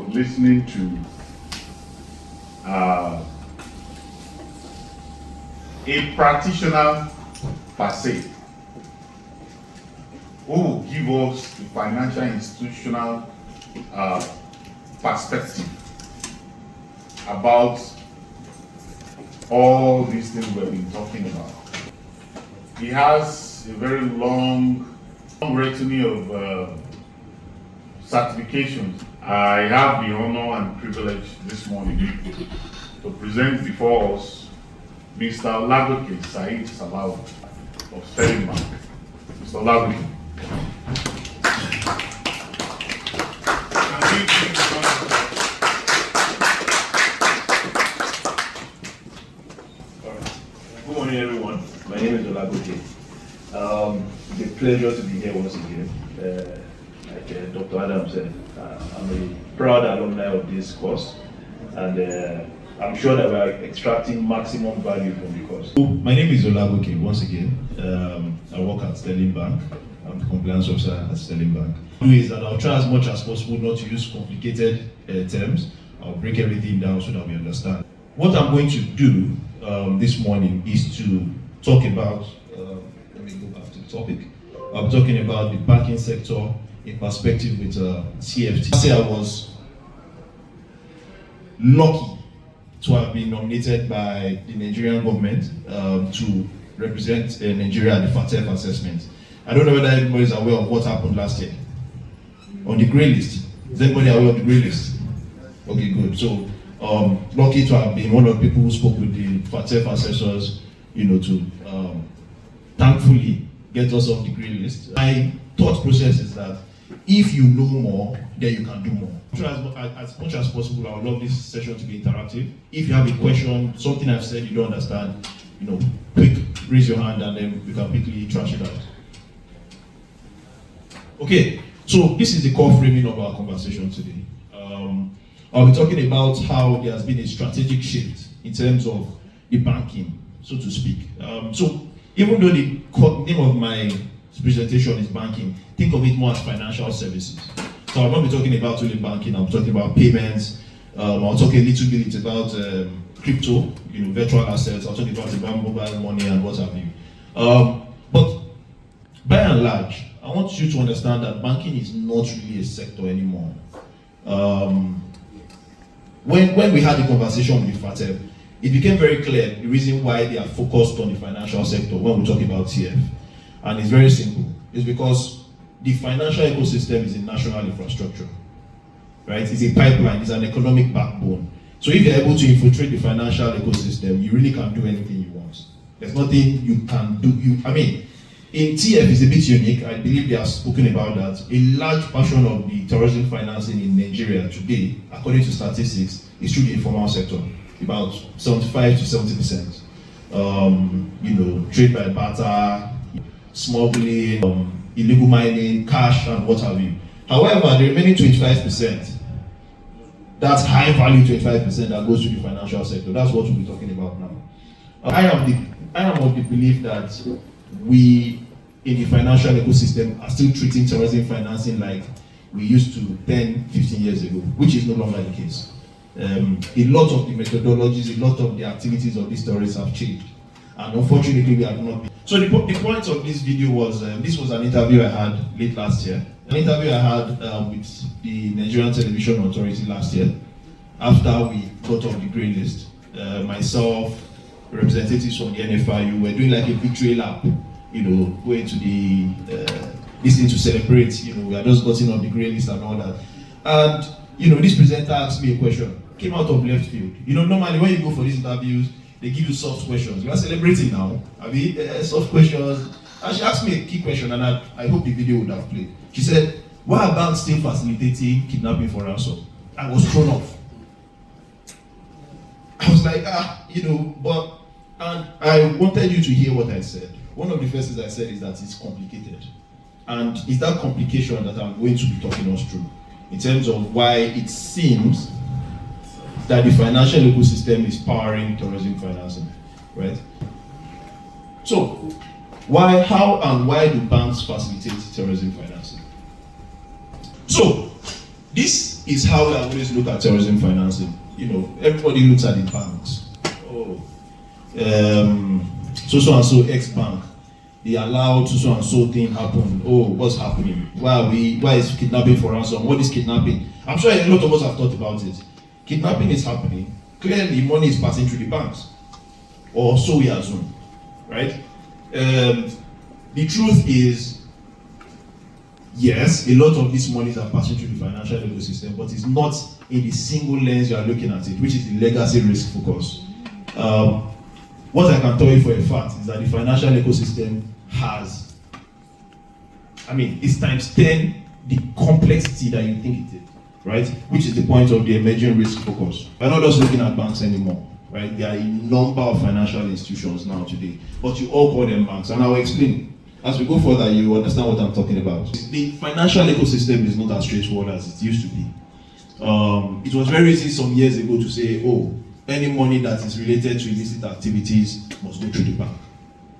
listening to a practitioner per se who will give us the financial institutional perspective about all these things we've been talking about. He has a very long retinue of certifications. I have the honor and privilege this morning to present before us Mr. Olagoke Sayeed Salawu of Sterling Bank. Mr. Olagoke. Good morning, everyone. My name is Olagoke. It's a pleasure to be here once again. Like Dr. Adam said, I'm a proud alumni of this course, and I'm sure that we are extracting maximum value from the course. My name is Olagoke once again. I work at Sterling Bank. I'm the compliance officer at Sterling Bank. What I'll do is that I'll try as much as possible not to use complicated terms. I'll break everything down so that we understand. What I'm going to do this morning is to talk about, let me go back to the topic. I'm talking about the banking sector in perspective with CFT. I say I was lucky to have been nominated by the Nigerian government to represent Nigeria at the FATF assessment. I don't know whether anybody is aware of what happened last year on the grey list. Is anybody aware of the grey list? Okay, good. So lucky to have been one of the people who spoke with the FATF assessors, to thankfully get us off the grey list. My thought process is that if you know more, then you can do more. As much as possible, I would love this session to be interactive. If you have a question, something I've said you don't understand, quick, raise your hand and then we can quickly trash it out. Okay, so this is the core framing of our conversation today. I'll be talking about how there has been a strategic shift in terms of the banking, so to speak. So even though the name of my presentation is banking, think of it more as financial services. So I'll not be talking about only banking, I'm talking about payments, I'll talk a little bit about crypto, virtual assets, I'll talk about mobile money and what have you. But by and large, I want you to understand that banking is not really a sector anymore. When we had the conversation with FATF, it became very clear the reason why they are focused on the financial sector when we talk about TF. And it's very simple. It's because the financial ecosystem is a national infrastructure, right? It's a pipeline, it's an economic backbone. So if you're able to infiltrate the financial ecosystem, you really can do anything you want. There's nothing you can do. In TF is a bit unique. I believe they have spoken about that. A large portion of the terrorism financing in Nigeria today, according to statistics, is through the informal sector. About 75 to 70%. Trade by barter, smuggling, illegal mining, cash, and what have you. However, the remaining 25%, that's high value 25% that goes to the financial sector. That's what we'll be talking about now. I am of the belief that we, in the financial ecosystem, are still treating terrorism financing like we used to 10, 15 years ago, which is no longer the case. A lot of the methodologies, a lot of the activities of these terrorists have changed. And unfortunately, we have not been. So the point of this video was, this was an interview I had late last year. An interview I had with the Nigerian Television Authority last year, after we got off the grey list. Myself, representatives from the NFIU, were doing like a victory lap, going to the, this thing to celebrate, we had just gotten off the grey list and all that. And, this presenter asked me a question, came out of left field. Normally when you go for these interviews, they give you soft questions. We are celebrating now. Soft questions. And she asked me a key question, and I hope the video would have played. She said, why are banks still facilitating kidnapping for ransom? I was thrown off. I was like, and I wanted you to hear what I said. One of the first things I said is that it's complicated. And it's that complication that I'm going to be talking us through, in terms of why it seems that the financial ecosystem is powering terrorism financing, right? So, how and why do banks facilitate terrorism financing? So, this is how I always look at terrorism financing. You know, everybody looks at the banks. Oh, so and so X bank, they allowed so and so thing happen. Oh, what's happening? Why is kidnapping for ransom? What is kidnapping? I'm sure a lot of us have thought about it. Kidnapping is happening. Clearly, money is passing through the banks, or so we assume, right? The truth is, yes, a lot of these monies are passing through the financial ecosystem, but it's not in the single lens you are looking at it, which is the legacy risk focus. What I can tell you for a fact is that the financial ecosystem has, it's times 10 the complexity that you think it is, right? Which is the point of the emerging risk focus. We're not just looking at banks anymore, right? There are a number of financial institutions now today, but you all call them banks, and I'll explain. As we go further, you understand what I'm talking about. The financial ecosystem is not as straightforward as it used to be. It was very easy some years ago to say, oh, any money that is related to illicit activities must go through the bank.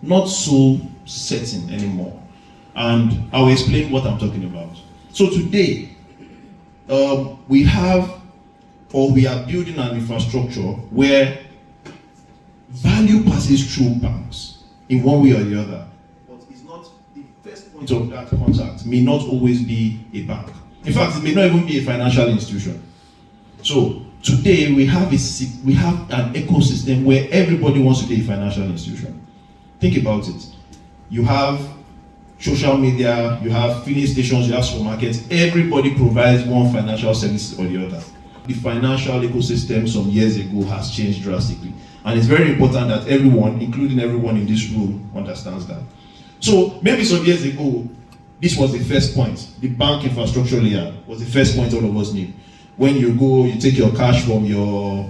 Not so certain anymore. And I'll explain what I'm talking about. So today, we are building an infrastructure where value passes through banks in one way or the other. But it's not the first point of that contact may not always be a bank. In fact, it may not even be a financial institution. So today we have an ecosystem where everybody wants to be a financial institution. Think about it. You have social media, you have filling stations, you have supermarkets. Everybody provides one financial service or the other. The financial ecosystem some years ago has changed drastically. And it's very important that everyone, including everyone in this room, understands that. So maybe some years ago, this was the first point. The bank infrastructure layer was the first point all of us knew. When you go, you take your cash from your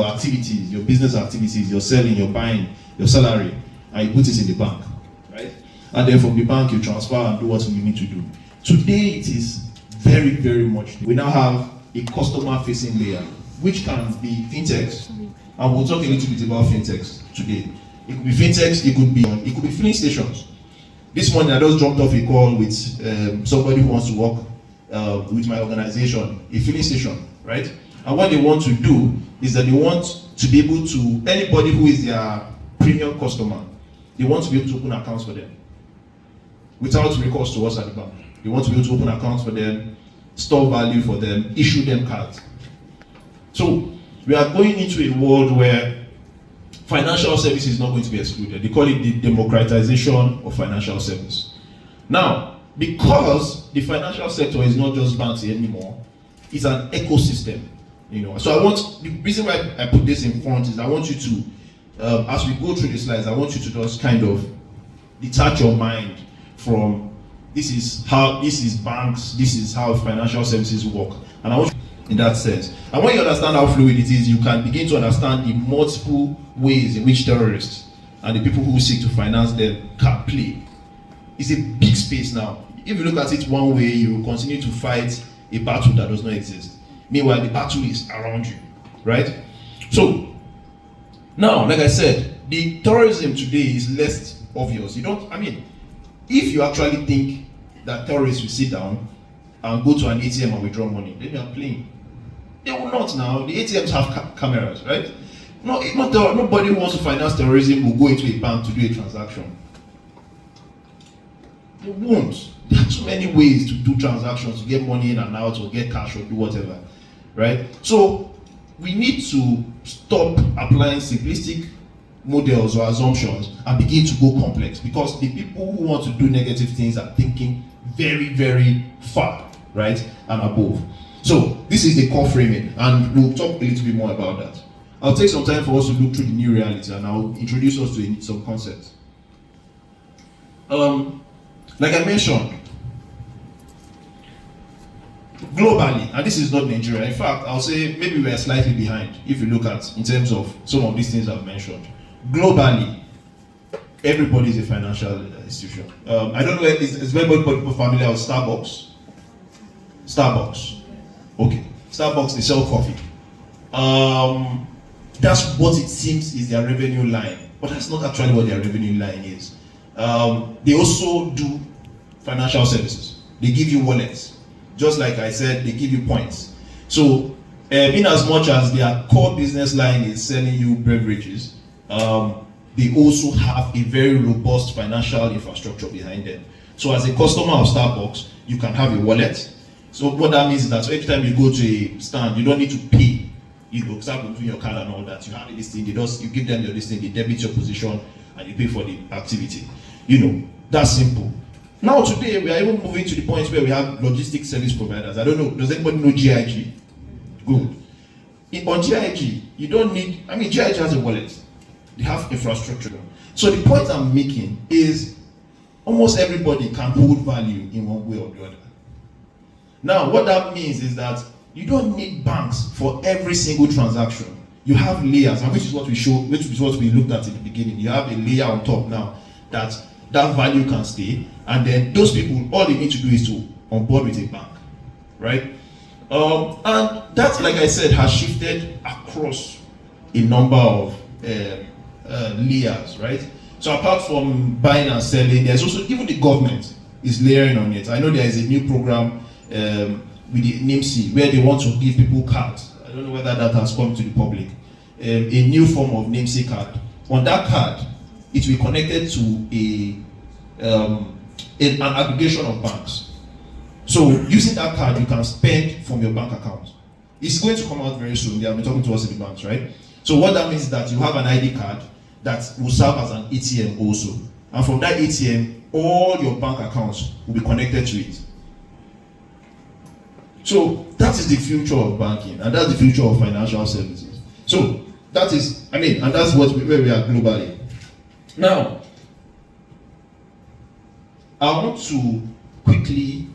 activities, your business activities, you're selling, you're buying, your salary, and you put it in the bank, right? And then from the bank, you transfer and do what you need to do. Today, it is very, very much. We now have a customer-facing layer, which can be fintechs, and we'll talk a little bit about fintechs today. It could be fintechs, it could be filling stations. This morning, I just jumped off a call with somebody who wants to work with my organization, a filling station, right? And what they want to do is that they want to be able to, anybody who is their premium customer, they want to be able to open accounts for them without recourse to us at the bank. They want to be able to open accounts for them, store value for them, issue them cards. So we are going into a world where financial service is not going to be excluded. They call it the democratization of financial service. Now, because the financial sector is not just banks anymore, it's an ecosystem. So the reason why I put this in front is I want you to, as we go through the slides, I want you to just kind of detach your mind from this is banks, this is how financial services work. And I want you, in that sense. And when you understand how fluid it is, you can begin to understand the multiple ways in which terrorists and the people who seek to finance them can play. It's a big space now. If you look at it one way, you will continue to fight a battle that does not exist. Meanwhile, the battle is around you, right? So, now, like I said, the terrorism today is less obvious. If you actually think that terrorists will sit down and go to an ATM and withdraw money, then you are playing. They will not now. The ATMs have cameras, right? Nobody who wants to finance terrorism will go into a bank to do a transaction. They won't. There are too many ways to do transactions, to get money in and out, or get cash, or do whatever, right? So we need to stop applying simplistic models or assumptions and begin to go complex, because the people who want to do negative things are thinking very, very far, right, and above. So this is the core framing, and we'll talk a little bit more about that. I'll take some time for us to look through the new reality, and I'll introduce us to some concepts. Like I mentioned, globally, and this is not Nigeria, in fact, I'll say maybe we're slightly behind if you look at, in terms of some of these things I've mentioned. Globally, everybody is a financial institution. I don't know, is everybody familiar with Starbucks? Starbucks. Okay. Starbucks, they sell coffee. That's what it seems is their revenue line, but that's not actually what their revenue line is. They also do financial services. They give you wallets. Just like I said, they give you points. So, in as much as their core business line is selling you beverages, they also have a very robust financial infrastructure behind them. So as a customer of Starbucks, you can have a wallet. So what that means is that every time you go to a stand, you don't need to pay. You know, start with your card and all that. You have this thing, you give them your this thing, they debit your position, and you pay for the activity. You know, that's simple. Now today, we are even moving to the point where we have logistics service providers. I don't know, does anybody know GIG? Good. On GIG, you don't need, GIG has a wallet. They have infrastructure. So the point I'm making is almost everybody can hold value in one way or the other. Now, what that means is that you don't need banks for every single transaction. You have layers, and which is what we looked at in the beginning. You have a layer on top now that value can stay, and then those people, all they need to do is to onboard with a bank, right? And that, like I said, has shifted across a number of layers, right? So apart from buying and selling, there's also, even the government is layering on it. I know there is a new program with the NIMC where they want to give people cards. I don't know whether that has come to the public. A new form of NIMC card. On that card, it will be connected to an aggregation of banks. So using that card, you can spend from your bank account. It's going to come out very soon. They have been talking to us in the banks, right? So what that means is that you have an ID card that will serve as an ATM also. And from that ATM, all your bank accounts will be connected to it. So that is the future of banking, and that's the future of financial services. So that is, and that's where we are globally. Now, I want to quickly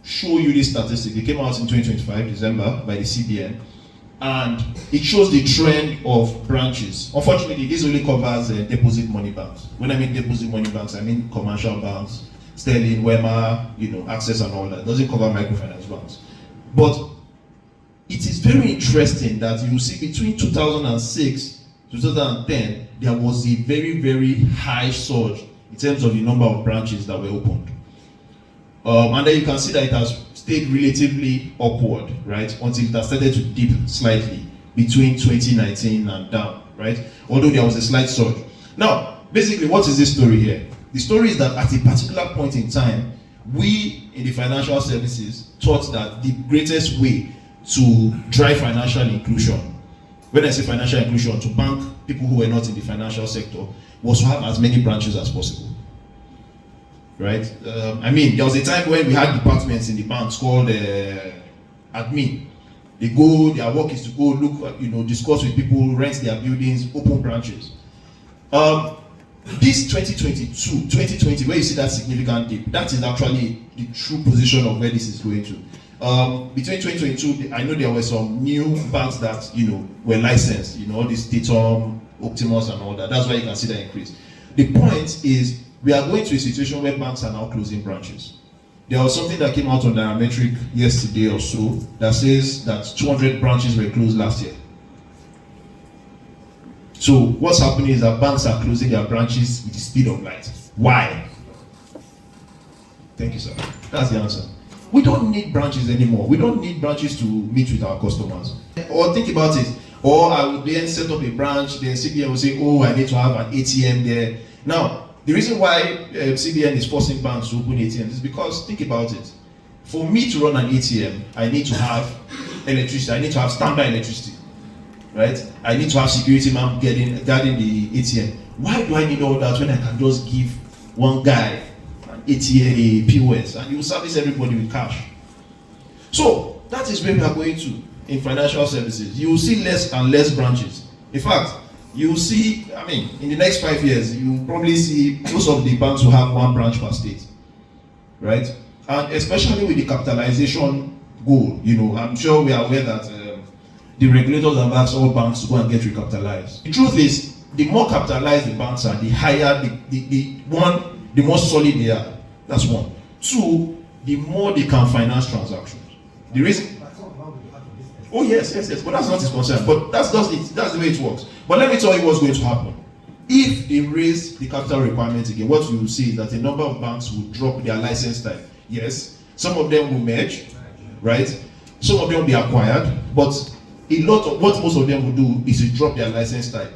show you this statistic. It came out in 2025, December, by the CBN, and it shows the trend of branches. Unfortunately, this only covers deposit money banks. When I mean deposit money banks, I mean commercial banks, Sterling, Wema, Access and all that. It doesn't cover microfinance banks. But it is very interesting that you see between 2006 to 2010, there was a very, very high surge in terms of the number of branches that were opened. And then you can see that it has stayed relatively upward, right, until it has started to dip slightly between 2019 and down, right, although there was a slight surge. Now, basically, what is this story here? The story is that at a particular point in time, we in the financial services thought that the greatest way to drive financial inclusion, when I say financial inclusion, to bank people who were not in the financial sector, was to have as many branches as possible. Right? There was a time when we had departments in the banks called admin. They go, their work is to go look, discuss with people, rent their buildings, open branches. This 2020, where you see that significant dip, that is actually the true position of where this is going to. Between 2022, I know there were some new banks that, were licensed, all this Datum, Optimus and all that. That's why you can see that increase. The point is, we are going to a situation where banks are now closing branches. There was something that came out on Nairametric yesterday or so that says that 200 branches were closed last year. So what's happening is that banks are closing their branches with the speed of light. Why? Thank you, sir. That's the answer. We don't need branches anymore. We don't need branches to meet with our customers. Or think about it. Or I would then set up a branch, then CBN will say, oh, I need to have an ATM there. Now, the reason why CBN is forcing banks to open ATMs is because, think about it. For me to run an ATM, I need to have electricity. I need to have standby electricity. Right? I need to have security man guarding the ATM. Why do I need all that when I can just give one guy an ATM, a POS, and he will service everybody with cash? So that is where we are going to in financial services. You will see less and less branches. In fact, you will see, in the next 5 years, you will probably see most of the banks will have one branch per state. Right? And especially with the capitalization goal, I'm sure we are aware that the regulators have asked all banks to go and get recapitalized. The truth is, the more capitalized the banks are, the higher the more solid they are. That's one. Two, the more they can finance transactions. The reason. Oh yes, but that's not his concern. But that's the way it works. But let me tell you what's going to happen. If they raise the capital requirement again, what you will see is that a number of banks will drop their license time. Yes, Some of them will merge, right? Some of them will be acquired, but a lot of what most of them will do is to drop their license type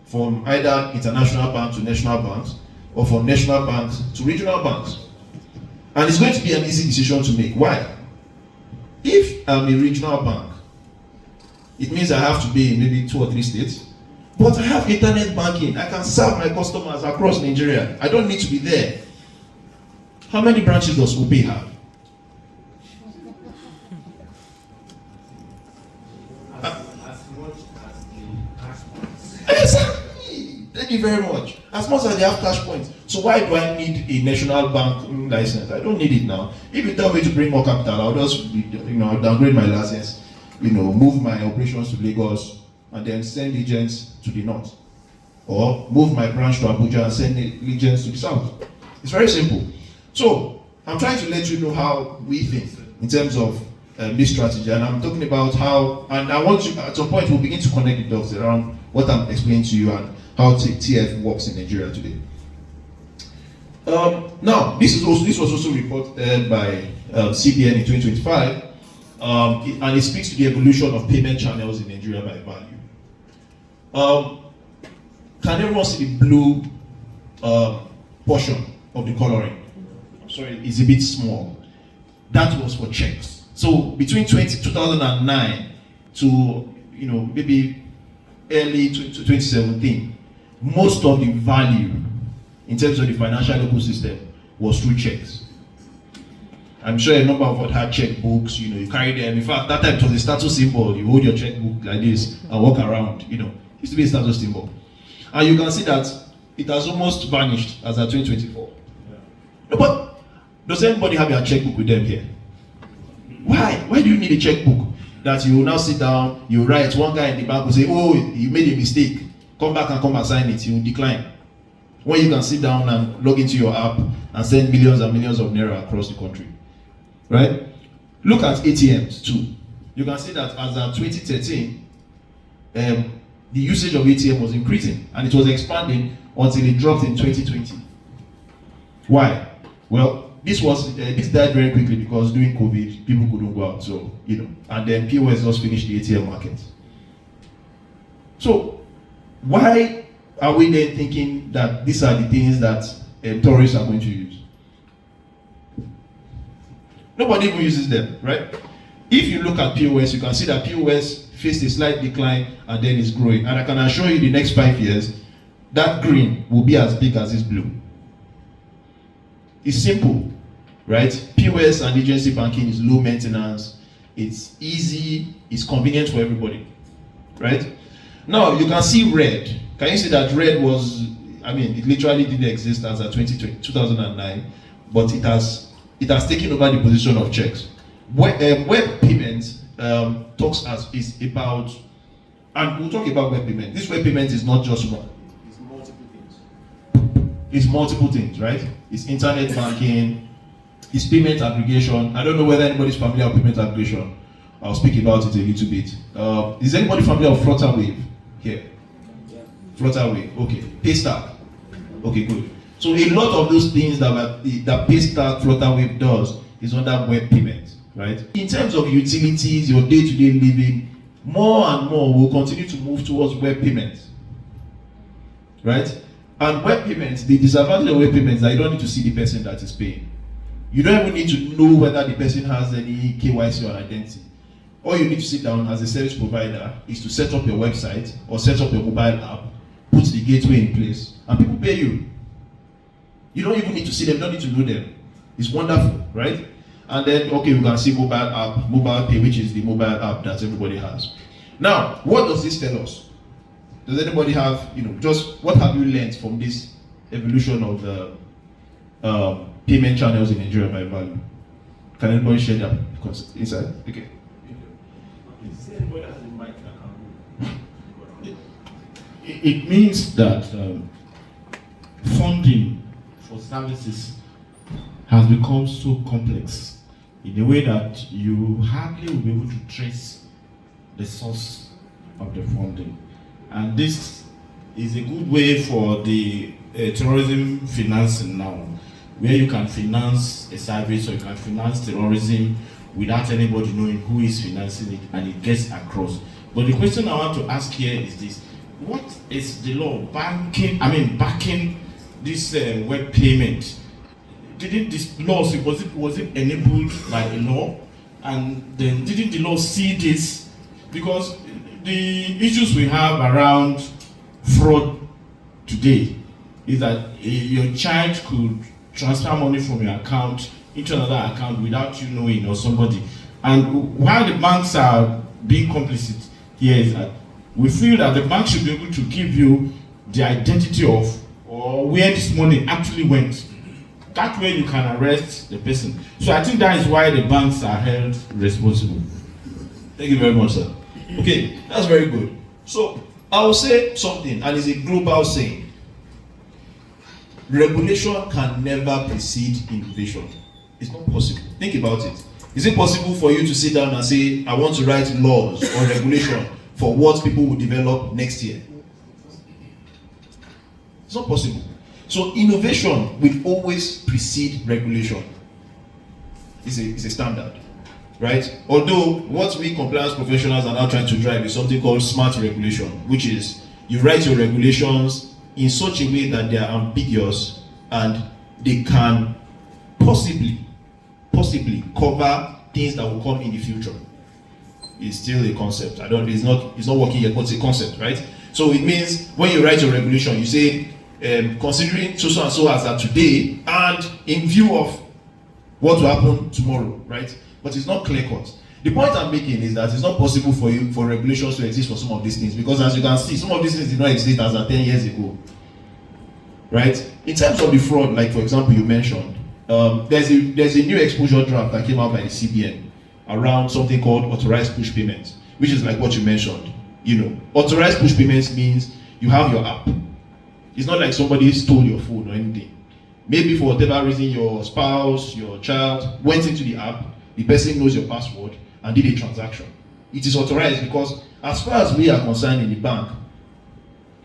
from either international bank to national banks, or from national banks to regional banks. And it's going to be an easy decision to make. Why? If I'm a regional bank, it means I have to be in maybe 2 or 3 states, but I have internet banking. I can serve my customers across Nigeria. I don't need to be there. How many branches does Obe have? Exactly. Thank you very much. As much as they have cash points. So why do I need a national bank license? I don't need it now. If you tell me to bring more capital, I'll just I'll downgrade my license, move my operations to Lagos and then send agents to the north. Or move my branch to Abuja and send agents to the south. It's very simple. So I'm trying to let you know how we think in terms of this strategy, and I'm talking about how, and I want you, at some point we'll begin to connect the dots around what I'm explaining to you and how TF works in Nigeria today. Now, this was also reported by CBN in 2025, and it speaks to the evolution of payment channels in Nigeria by value. Can everyone see the blue portion of the coloring? Sorry, it's a bit small. That was for checks. So between 2009 to maybe early 2017, most of the value in terms of the financial ecosystem was through checks. I'm sure a number of us had checkbooks, you carry them. In fact, that time it was a status symbol. You hold your checkbook like this and walk around, it used to be a status symbol. And you can see that it has almost vanished as of 2024. Yeah. No, but does anybody have their checkbook with them here? Why? Why do you need a checkbook? That you will now sit down, you write, one guy in the bank will say, oh, you made a mistake. Come back and come and sign it. You will decline. When you can sit down and log into your app and send millions and millions of naira across the country. Right? Look at ATMs too. You can see that as of 2013, the usage of ATM was increasing and it was expanding until it dropped in 2020. Why? Well, this died very quickly because during COVID, people couldn't go out, so and then POS just finished the ATM market. So, why are we then thinking that these are the things that tourists are going to use? Nobody even uses them, right? If you look at POS, you can see that POS faced a slight decline and then it's growing. And I can assure you the next 5 years, that green will be as big as this blue. It's simple, right? POS and agency banking is low maintenance, it's easy, it's convenient for everybody, right? Now, you can see red. Can you see that red was, it literally didn't exist as of 2009, but it has taken over the position of checks. Web payments is about, and we'll talk about web payment. This web payment is not just one. It's multiple things. It's multiple things, right? It's internet banking, it's payment aggregation. I don't know whether anybody's familiar with payment aggregation. I'll speak about it a little bit. Is anybody familiar with Flutterwave here? Yeah. Flutterwave, okay. Paystack, okay, good. So a lot of those things that Paystack, Flutterwave does is under web payment, right? In terms of utilities, your day-to-day living, more and more will continue to move towards web payments, right? And web payments, the disadvantage of web payments is that you don't need to see the person that is paying. You don't even need to know whether the person has any KYC or identity. All you need to sit down as a service provider is to set up your website or set up your mobile app, put the gateway in place, and people pay you. You don't even need to see them, you don't need to know them. It's wonderful, right? And then, okay, we can see mobile pay, which is the mobile app that everybody has. Now, what does this tell us? Does anybody have, just what have you learned from this evolution of the payment channels in Nigeria by value? Can anybody share that inside? Okay. Is there anybody that has a mic that can it means that funding for services has become so complex in a way that you hardly will be able to trace the source of the funding. And this is a good way for the tourism financing now, where you can finance a service or you can finance terrorism without anybody knowing who is financing it, and it gets across. But the question I want to ask here is this: what is the law backing this web payment? Didn't this law, was it enabled by a law? And then didn't the law see this? Because the issues we have around fraud today is that your child could transfer money from your account into another account without you knowing, or somebody. And while the banks are being complicit here, is that we feel that the bank should be able to give you the identity of or where this money actually went. That way you can arrest the person. So I think that is why the banks are held responsible. Thank you very much, sir. Okay, that's very good. So I will say something, and it's a global saying. Regulation can never precede innovation. It's not possible. Think about it. Is it possible for you to sit down and say, I want to write laws or regulation for what people will develop next year? It's not possible. So innovation will always precede regulation. It's a standard, right? Although what we compliance professionals are now trying to drive is something called smart regulation, which is you write your regulations in such a way that they are ambiguous and they can possibly cover things that will come in the future. It's still a concept. It's not working yet, but it's a concept, right? So it means when you write your regulation, you say, considering so and so as at today, and in view of what will happen tomorrow, right? But it's not clear cut. The point I'm making is that it's not possible for regulations to exist for some of these things, because as you can see, some of these things did not exist as at 10 years ago, right? In terms of the fraud, like for example you mentioned, there's a new exposure draft that came out by the CBN around something called authorized push payments, which is like what you mentioned. Authorized push payments means you have your app. It's not like somebody stole your phone or anything. Maybe for whatever reason your spouse, your child went into the app, the person knows your password and did a transaction. It is authorized because as far as we are concerned in the bank,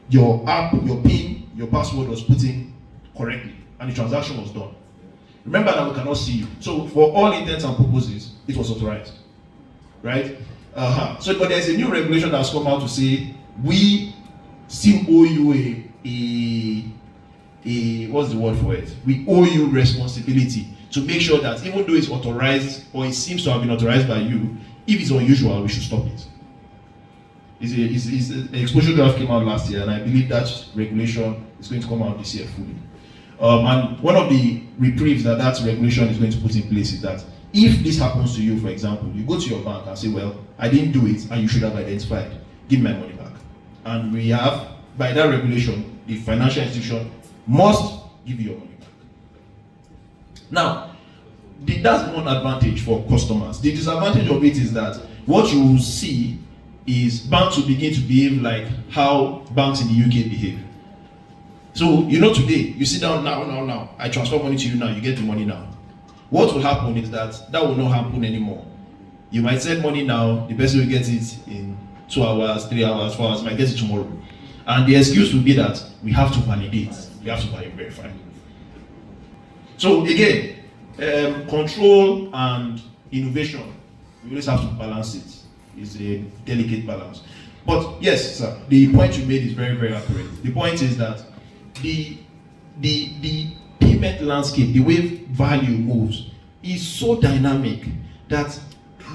your app, your PIN, your password was put in correctly and the transaction was done. Remember that we cannot see you. So for all intents and purposes, it was authorized, right? So, but there's a new regulation that's come out to say we still owe you what's the word for it? We owe you responsibility to make sure that even though it's authorized or it seems to have been authorized by you, if it's unusual, we should stop it. An exposure draft came out last year, and I believe that regulation is going to come out this year fully. And one of the reprieves that regulation is going to put in place is that if this happens to you, for example, you go to your bank and say, well, I didn't do it and you should have identified, give me my money back. And we have, by that regulation, the financial institution must give you your money back. Now, that's one advantage for customers. The disadvantage of it is that what you will see is banks will begin to behave like how banks in the UK behave. So, today, you sit down now, I transfer money to you now, you get the money now. What will happen is that will not happen anymore. You might send money now, the person will get it in 2 hours, 3 hours, 4 hours, might get it tomorrow. And the excuse will be that we have to validate, we have to verify. So again, control and innovation, we always have to balance it. It's a delicate balance. But yes, sir, the point you made is very, very accurate. The point is that the payment landscape, the way value moves, is so dynamic that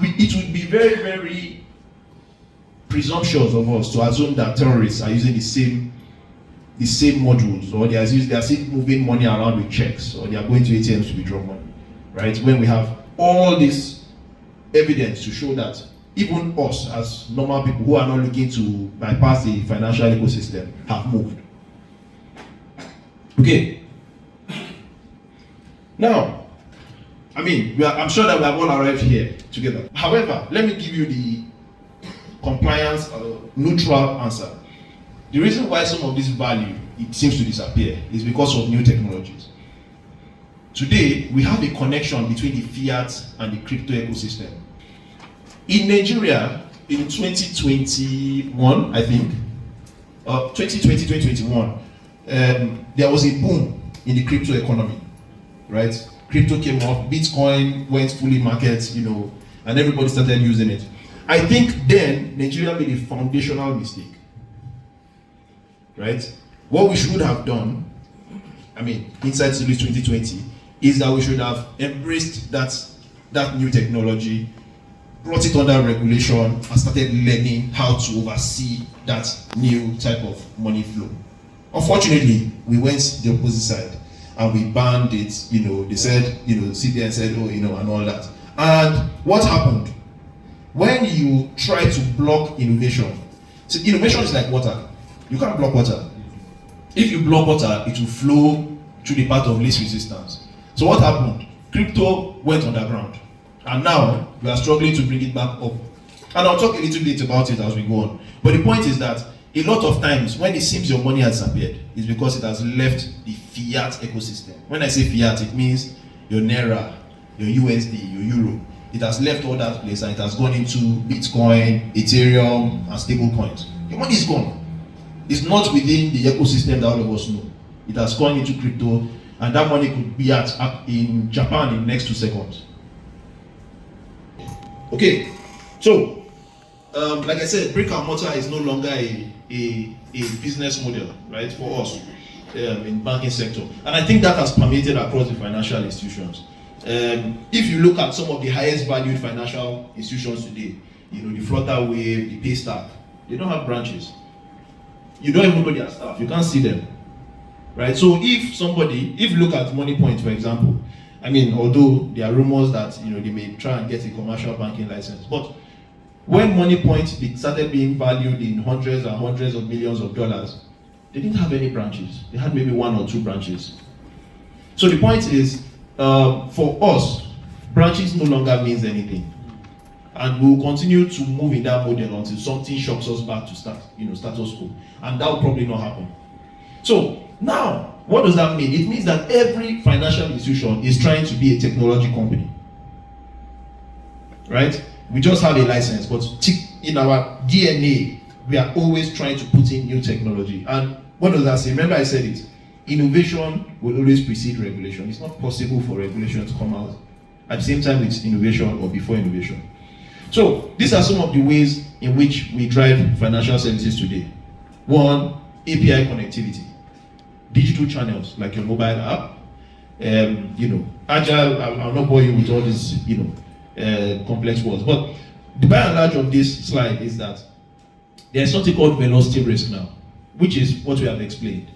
it would be very, very presumptuous of us to assume that terrorists are using the same modules, or they are still moving money around with checks, or they are going to ATMs to withdraw money, right? When we have all this evidence to show that even us as normal people who are not looking to bypass the financial ecosystem have moved. Okay. Now, I'm sure that we have all arrived here together. However, let me give you the compliance neutral answer. The reason why some of this value it seems to disappear is because of new technologies. Today, we have a connection between the fiat and the crypto ecosystem. In Nigeria, in 2021, I think, 2020, 2021, there was a boom in the crypto economy, right? Crypto came up, Bitcoin went fully market, and everybody started using it. I think then Nigeria made a foundational mistake, right? What we should have done, inside Series 2020, is that we should have embraced that new technology, brought it under regulation, and started learning how to oversee that new type of money flow. Unfortunately, we went the opposite side and we banned it. They said, CBN said, and all that. And what happened? When you try to block innovation, see, innovation is like water. You can't block water. If you block water, it will flow through the path of least resistance. So what happened? Crypto went underground. And now we are struggling to bring it back up. And I'll talk a little bit about it as we go on. But the point is that a lot of times when it seems your money has disappeared, it's because it has left the fiat ecosystem. When I say fiat, it means your Naira, your USD, your Euro. It has left all that place and it has gone into Bitcoin, Ethereum, and stable coins. Your money is gone. It's not within the ecosystem that all of us know. It has gone into crypto, and that money could be in Japan in the next 2 seconds. Okay, so like I said, brick and mortar is no longer a business model, right, for us in banking sector, and I think that has permeated across the financial institutions. If you look at some of the highest valued financial institutions today, the Flutterwave, the Paystack, they don't have branches. You don't even know their staff. You can't see them, right? So if you look at Money Point, for example, although there are rumors that they may try and get a commercial banking license, but when Money Point started being valued in hundreds and hundreds of millions of dollars, they didn't have any branches. They had maybe 1 or 2 branches. So the point is, for us, branches no longer means anything, and we will continue to move in that model until something shocks us back to status quo, and that will probably not happen. So now, what does that mean? It means that every financial institution is trying to be a technology company, right? We just have a license, but in our DNA, we are always trying to put in new technology. And what does that say? Remember I said it. Innovation will always precede regulation. It's not possible for regulation to come out at the same time with innovation or before innovation. So these are some of the ways in which we drive financial services today. 1, API connectivity, digital channels like your mobile app, agile. I'll not bore you with all these complex words, but the by and large of this slide is that there's something called velocity risk now, which is what we have explained.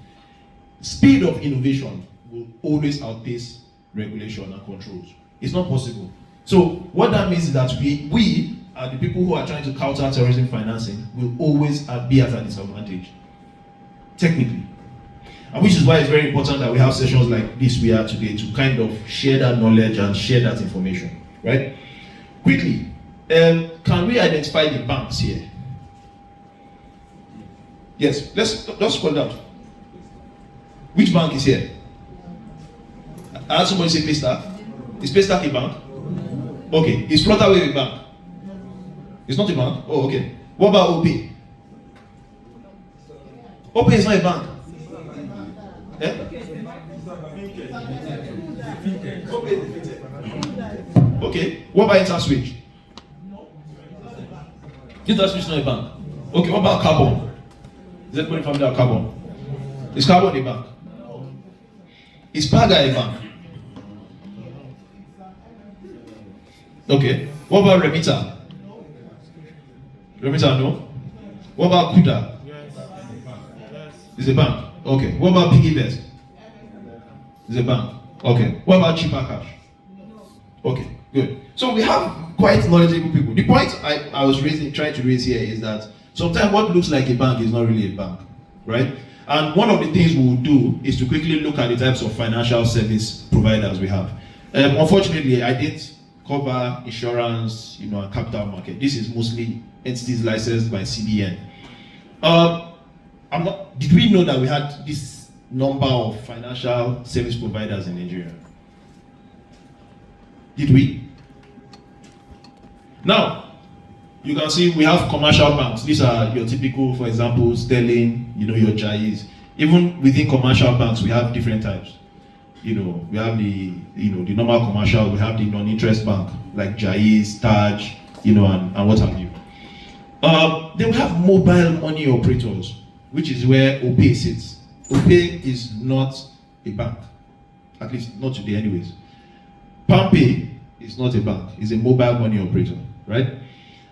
Speed of innovation will always outpace regulation and controls. It's not possible. So what that means is that we are the people who are trying to counter terrorism financing will always be at a disadvantage, technically. And which is why it's very important that we have sessions like this we are today to kind of share that knowledge and share that information, right? Quickly, can we identify the banks here? Yes, let's scroll down. Which bank is here? I had somebody say Paystack. Is Paystack a bank? Okay. Is Flutterwave a bank? It's not a bank? Oh, okay. What about OP? OP is not a bank. Eh? Okay. What about InterSwitch? InterSwitch is not a bank. Okay. What about Carbon? Is anybody familiar with Carbon? Is Carbon a bank? Is Paga a bank? Okay. What about Remita? Remita, no? What about Kuda? It's a bank. Okay. What about PiggyVest? It's a bank. Okay. What about Cheaper Cash? Okay, good. So we have quite knowledgeable people. The point I was trying to raise here is that sometimes what looks like a bank is not really a bank, right? And one of the things we will do is to quickly look at the types of financial service providers we have. Unfortunately, I didn't cover insurance, and capital market. This is mostly entities licensed by CBN. Did we know that we had this number of financial service providers in Nigeria? Did we? Now, you can see we have commercial banks. These are your typical, for example, Sterling, your Jais. Even within commercial banks, we have different types. we have the normal commercial, we have the non-interest bank like Jaiz, Taj, and what have you. Then we have mobile money operators, which is where OPay sits. OPay is not a bank, at least not today anyways. PalmPay is not a bank, it's a mobile money operator, right?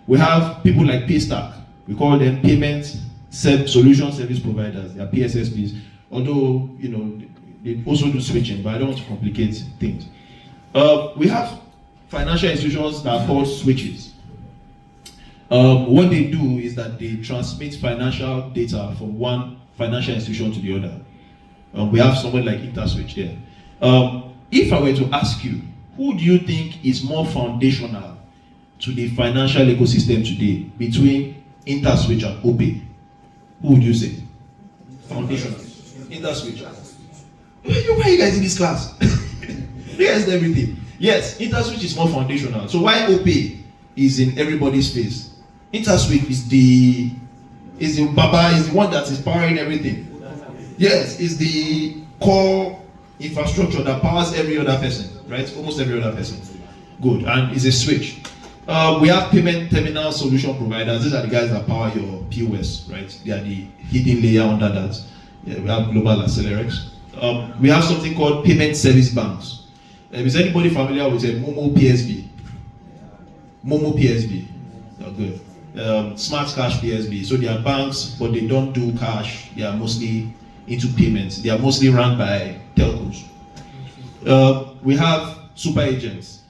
We have people like Paystack, we call them payment solution service providers, they are PSSPs, although, they also do switching, but I don't want to complicate things. We have financial institutions that are called switches. What they do is that they transmit financial data from one financial institution to the other. We have someone like InterSwitch there. If I were to ask you, who do you think is more foundational to the financial ecosystem today between InterSwitch and OPay? Who would you say? Foundational. InterSwitch. Why are you guys in this class? You guys know everything. Yes, InterSwitch is more foundational. So why OPay is in everybody's face? InterSwitch is the Baba, is the one that is powering everything. Yes, is the core infrastructure that powers every other person, right? Almost every other person. Good, and it's a switch. We have payment terminal solution providers. These are the guys that power your POS, right? They are the hidden layer under that. Yeah, we have Global Accelerex. We have something called payment service banks. Is anybody familiar with a Momo PSB? Momo PSB. Oh, good. Smart Cash PSB. So they are banks, but they don't do cash. They are mostly into payments. They are mostly run by telcos. We have super agents.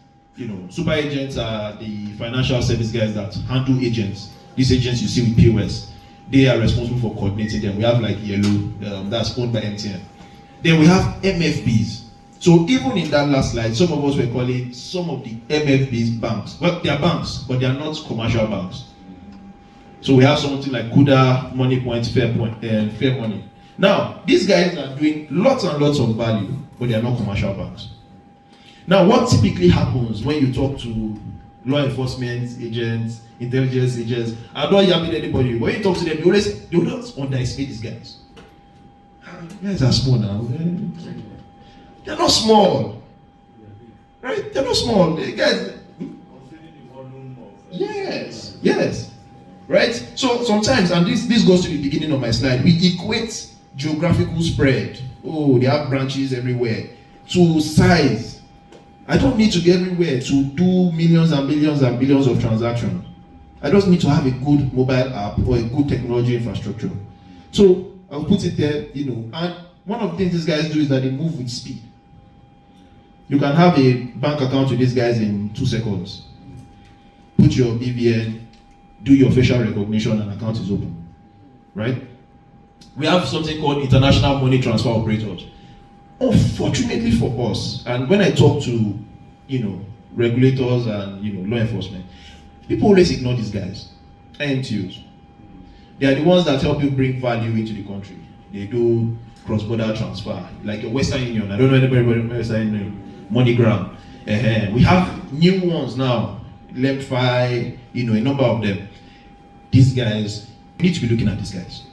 Super agents are the financial service guys that handle agents. These agents you see with POS, they are responsible for coordinating them. We have like Yellow, that's owned by MTN. Then we have MFBs. So even in that last slide, some of us were calling some of the MFBs banks. Well, they are banks, but they are not commercial banks. So we have something like Kuda, Money Point, Fair Money. Now, these guys are doing lots and lots of value, but they are not commercial banks. Now, what typically happens when you talk to law enforcement agents, intelligence agents, I'm not yapping anybody, when you talk to them, they always underestimate these guys. Guys are small now. They're not small. Right? They're not small. The guys. Yes. Right? So sometimes, and this goes to the beginning of my slide, we equate geographical spread. Oh, they have branches everywhere. To size. I don't need to be everywhere to do millions and billions and billions of transactions. I just need to have a good mobile app or a good technology infrastructure. So I'll put it there, and one of the things these guys do is that they move with speed. You can have a bank account with these guys in 2 seconds. Put your BVN, do your facial recognition, and account is open. Right? We have something called international money transfer operators. Unfortunately for us, and when I talk to, regulators and, law enforcement, people always ignore these guys, IMTUs. They are the ones that help you bring value into the country. They do cross-border transfer, like your Western Union. I don't know anybody but Western Union, MoneyGram. We have new ones now, LempFi, a number of them. These guys, you need to be looking at these guys.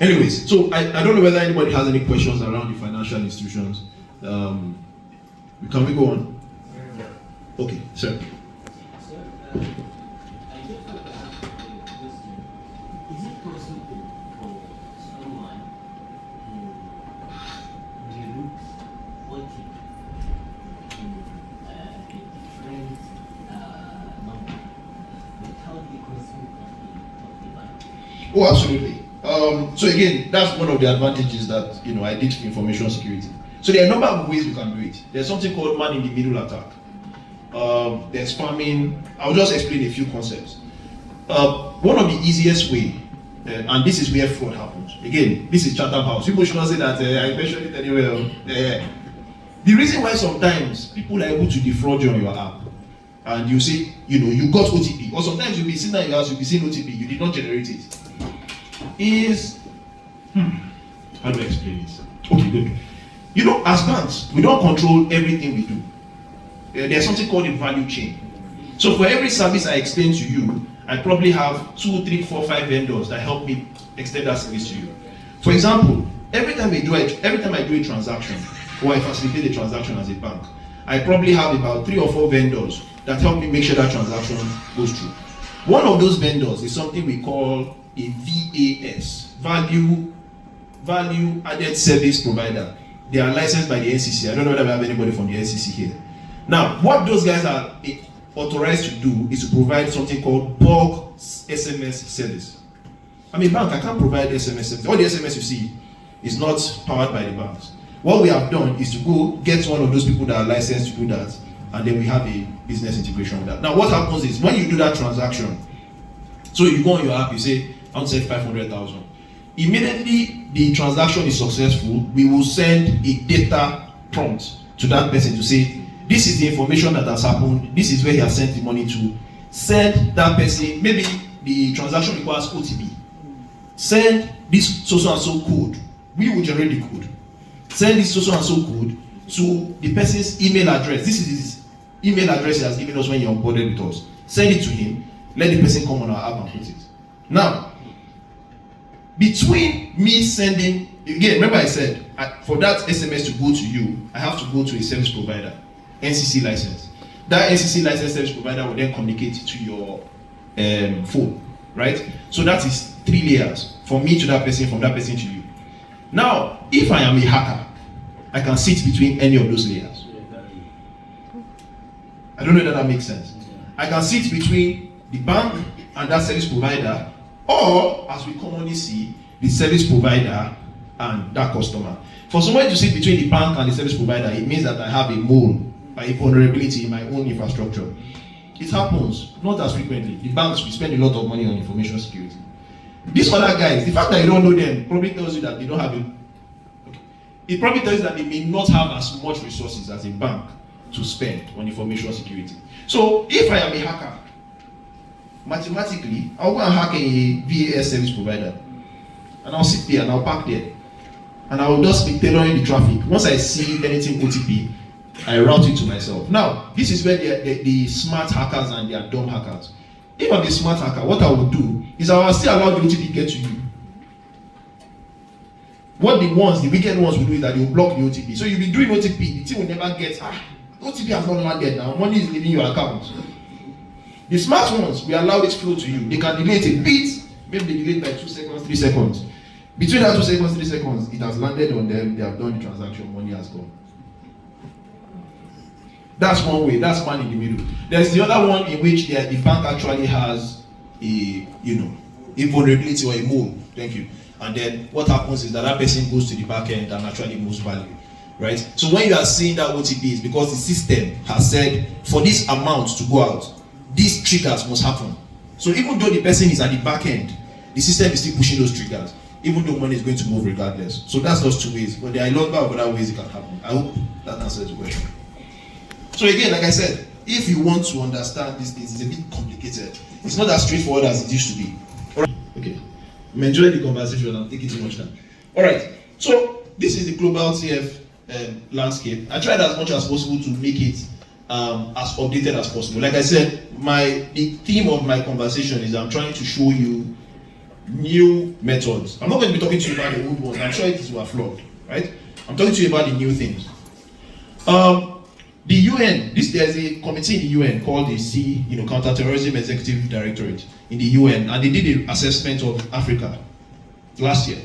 Anyways, so I don't know whether anybody has any questions around the financial institutions. Can we go on? Okay, sir. Oh, absolutely. So again, that's one of the advantages that I did information security. So there are a number of ways we can do it. There's something called man in the middle attack. There's spamming. I'll just explain a few concepts. One of the easiest way, and this is where fraud happens. Again, this is Chatham House. People should not say that I mentioned it anywhere. The reason why sometimes people are able to defraud you on your app, and you say, you got OTP, or sometimes you'll be sitting at your house, you'll be seeing OTP, you did not generate it. Is how do I explain it? Okay, good. As banks, we don't control everything we do. There's something called a value chain. So for every service I extend to you, I probably have 2, 3, 4, 5 vendors that help me extend that service to you. For example, every time I do a transaction, or I facilitate a transaction as a bank, I probably have about 3 or 4 vendors that help me make sure that transaction goes through. One of those vendors is something we call a VAS, Value Added Service Provider. They are licensed by the NCC. I don't know whether we have anybody from the NCC here. Now, what those guys are authorized to do is to provide something called bulk SMS service. I'm a bank, I can't provide SMS service. All the SMS you see is not powered by the banks. What we have done is to go get one of those people that are licensed to do that, and then we have a business integration with that. Now, what happens is when you do that transaction, so you go on your app, you say, I want to send 500,000. Immediately the transaction is successful, we will send a data prompt to that person to say, this is the information that has happened, this is where he has sent the money to. Send that person, maybe the transaction requires OTP. Send this so and so code. We will generate the code. Send this so and so code to the person's email address. This is his email address he has given us when he onboarded with us. Send it to him, let the person come on our app and put it. Now, between me sending, again, remember I said, for that SMS to go to you, I have to go to a service provider, NCC license. That NCC license service provider will then communicate to your phone, right? So that is 3 layers, from me to that person, from that person to you. Now, if I am a hacker, I can sit between any of those layers. I don't know if that makes sense. I can sit between the bank and that service provider, or, as we commonly see, the service provider and that customer. For someone to sit between the bank and the service provider, it means that I have a mole, a vulnerability in my own infrastructure. It happens, not as frequently. The banks, we spend a lot of money on information security. These other guys, the fact that you don't know them probably tells you that they don't have it probably tells you that they may not have as much resources as a bank to spend on information security. So if I am a hacker, mathematically, I'll go and hack a VAS service provider, and I'll sit there and I'll park there, and I'll just be tailoring the traffic. Once I see anything OTP, I route it to myself. Now, this is where the smart hackers and the dumb hackers. If I'm a smart hacker, what I will do is I will still allow the OTP get to you. What the wicked ones will do is that they will block the OTP. So you'll be doing OTP, the thing will never get, OTP has not landed now, money is leaving your account. The smart ones, we allow it flow to you. They can delay it a bit, maybe they delay it by 2 seconds, 3 seconds. Between that 2 seconds, 3 seconds, it has landed on them, they have done the transaction, money has gone. That's one way, that's man in the middle. There's the other one in which the bank actually has a vulnerability or a mole. Thank you. And then what happens is that person goes to the back end and actually moves value. Right? So when you are seeing that OTP, is because the system has said for this amount to go out, these triggers must happen. So even though the person is at the back end, the system is still pushing those triggers, even though money is going to move regardless. So that's just 2 ways. But there are a lot of other ways it can happen. I hope that answers the question. So again, like I said, if you want to understand these things, it's a bit complicated. It's not as straightforward as it used to be. All right. Okay. I'm enjoying the conversation. I'm taking too much time. All right. So this is the global TF landscape. I tried as much as possible to make it as updated as possible. Like I said, the theme of my conversation is I'm trying to show you new methods. I'm not going to be talking to you about the old ones. I'm sure it were flawed, right? I'm talking to you about the new things. The UN, there's a committee in the UN called the Counterterrorism Executive Directorate in the UN, and they did an assessment of Africa last year.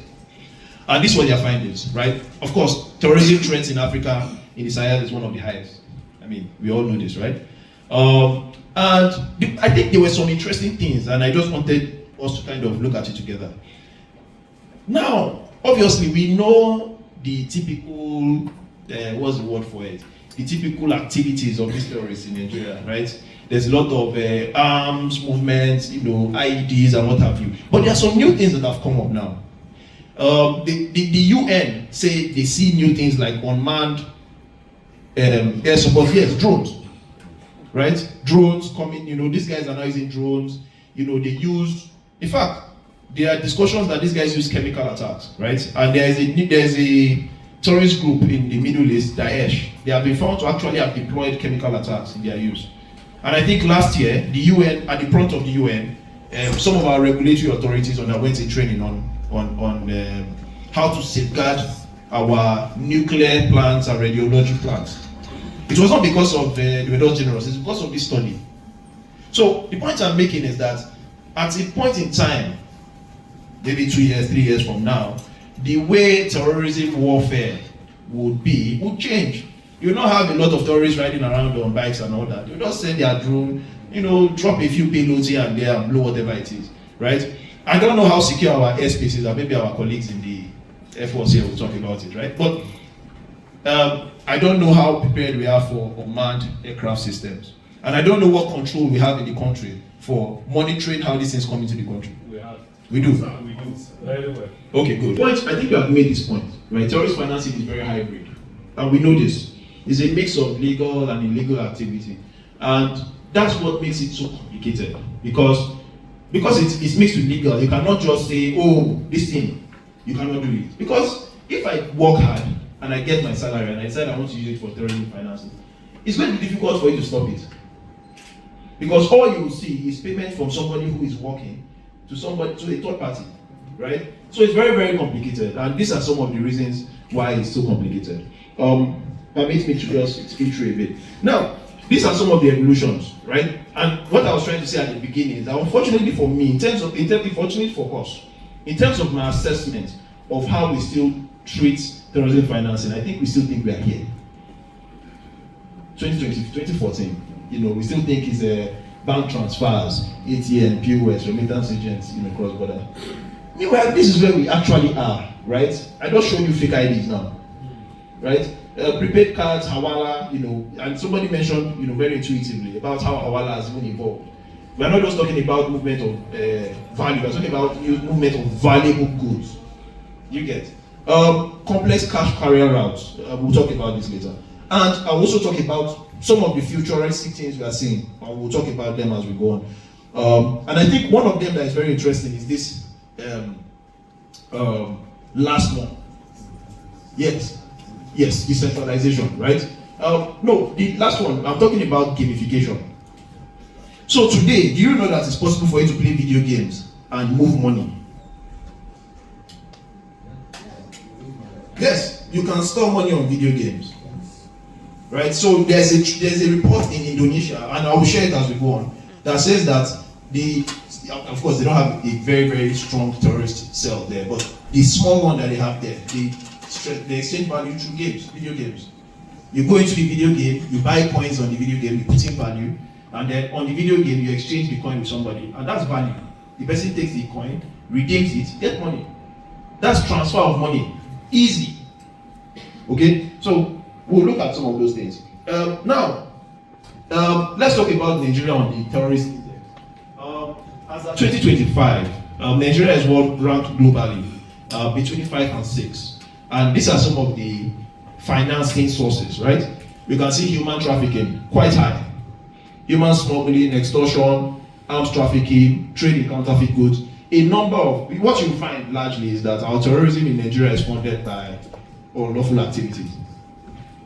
And this was their findings, right? Of course, terrorism threats in Africa in the Sahel is one of the highest. I mean, we all know this, right? And I think there were some interesting things, and I just wanted us to kind of look at it together. Now, obviously, we know the typical, what's the word for it? The typical activities of these terrorists in Nigeria, right? There's a lot of arms movements, IEDs and what have you. But there are some new things that have come up now. The UN say they see new things like unmanned air support. Yes, drones, right? Drones coming. These guys are now using drones. They use. In fact, there are discussions that these guys use chemical attacks, right? And there's a terrorist group in the Middle East, Daesh. They have been found to actually have deployed chemical attacks in their use. And I think last year, the UN, at the front of the UN, some of our regulatory authorities underwent a training on how to safeguard our nuclear plants and radiology plants. It was not because of they were not generous, it's because of this study. So the point I'm making is that at a point in time, maybe 2 years, 3 years from now, the way terrorism warfare would change. You will not have a lot of terrorists riding around on bikes and all that. You just send their drone, drop a few payloads here and there and blow whatever it is, right? I don't know how secure our airspace is, and maybe our colleagues in the Air Force here will talk about it, right? But I don't know how prepared we are for unmanned aircraft systems. And I don't know what control we have in the country for monitoring how these things come into the country. We do. We do very well. Okay, good. I think you have made this point, right? Terrorist financing is very hybrid. And we know this. It's a mix of legal and illegal activity. And that's what makes it so complicated. Because it's mixed with legal, you cannot just say, oh, this thing, you cannot do it. Because if I work hard and I get my salary and I decide I want to use it for terrorism financing, it's going to be difficult for you to stop it. Because all you will see is payment from somebody who is working to a third party, right? So it's very, very complicated, and these are some of the reasons why it's so complicated. Permit me to just speak through a bit. Now, these are some of the evolutions, right? And what I was trying to say at the beginning is that unfortunately for me, unfortunately for us, in terms of my assessment of how we still treat terrorism financing, I think we still think we are here. 2014, we still think it's a bank transfers, ATM, POS, remittance agents, cross-border. Meanwhile, this is where we actually are, right? I just showed you fake IDs now, right? Prepaid cards, Hawala, and somebody mentioned, very intuitively about how Hawala has even evolved. We are not just talking about movement of value, we are talking about movement of valuable goods. You get complex cash carrier routes. We'll talk about this later. And I'll also talk about some of the futuristic things we are seeing, and we'll talk about them as we go on. And I think one of them that is very interesting is this last one. Yes, decentralization, right? No, the last one, I'm talking about gamification. So today, do you know that it's possible for you to play video games and move money? Yes, you can store money on video games. Right, so there's a report in Indonesia, and I will share it as we go on, that says that of course they don't have a very, very strong terrorist cell there, but the small one that they have there, they exchange value through video games. You go into the video game, you buy coins on the video game, you put in value, and then on the video game you exchange the coin with somebody, and that's value. The person takes the coin, redeems it, get money. That's transfer of money, easy. Okay, so we'll look at some of those things. Now, let's talk about Nigeria on the terrorist index. As of 2025, Nigeria is ranked globally between 5 and 6. And these are some of the financing sources, right? You can see human trafficking, quite high. Human smuggling, extortion, arms trafficking, trade in counterfeit goods. A number of, what you find largely is that our terrorism in Nigeria is funded by unlawful activities.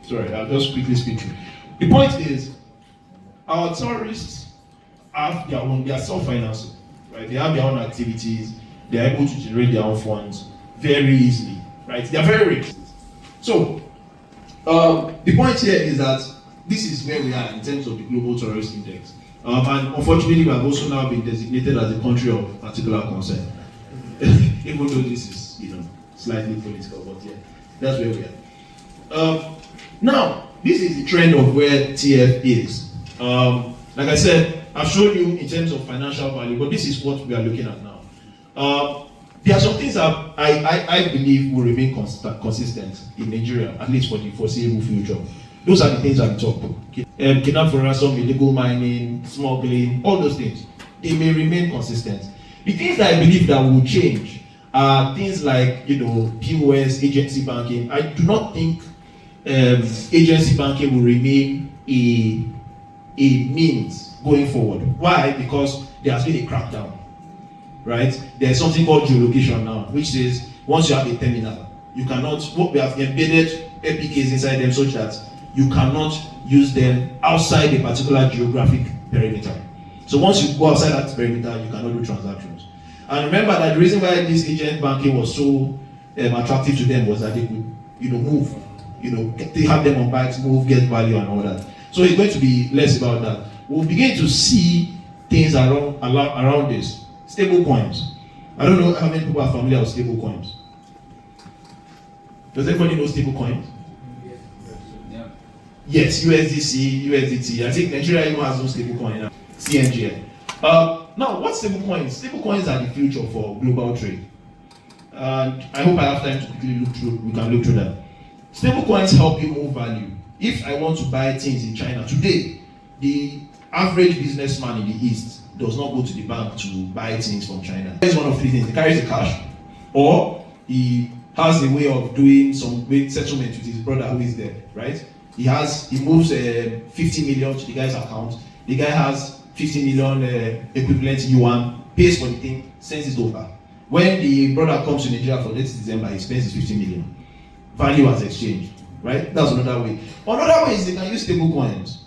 Sorry, I'll just quickly speak through. The point is, our terrorists have they are self-financing, right? They have their own activities, they are able to generate their own funds very easily, right? They are very rich. So, the point here is that this is where we are in terms of the global terrorist index. And unfortunately, we have also now been designated as a country of particular concern. Even though this is, slightly political, but yeah, that's where we are. Now, this is the trend of where TF is. Like I said, I've shown you in terms of financial value, but this is what we are looking at now. There are some things that I believe will remain consistent in Nigeria, at least for the foreseeable future. Those are the things I'm talking about. Kidnap for ransom, illegal mining, smuggling, all those things. They may remain consistent. The things that I believe that will change are things like, POS, agency banking. I do not think agency banking will remain a means going forward. Why? Because there has been a crackdown, right? There's something called geolocation now, which says once you have a terminal, you cannot, we have embedded APKs inside them such that you cannot use them outside a particular geographic perimeter. So once you go outside that perimeter, you cannot do transactions. And remember that the reason why this agent banking was so attractive to them was that they could, move, they have them on bikes, move, get value and all that. So it's going to be less about that. We'll begin to see things around this. Stable coins. I don't know how many people are familiar with stable coins. Does anybody know stable coins? Yes, USDC, USDT. I think Nigeria even has no stable coin now. CNGN. Now, what stable coins? Stable coins are the future for global trade. And I hope I have time to quickly look through. We can look through that. Stable coins help you move value. If I want to buy things in China today, the average businessman in the East does not go to the bank to buy things from China. It's one of three things: he carries the cash, or he has a way of doing some settlement with his brother who is there, right? He moves 50 million to the guy's account. The guy has 50 million equivalent yuan, pays for the thing, sends it over. When the brother comes to Nigeria for next December, he spends his 50 million. Value as exchange, right? That's another way. Another way is they can use stable coins.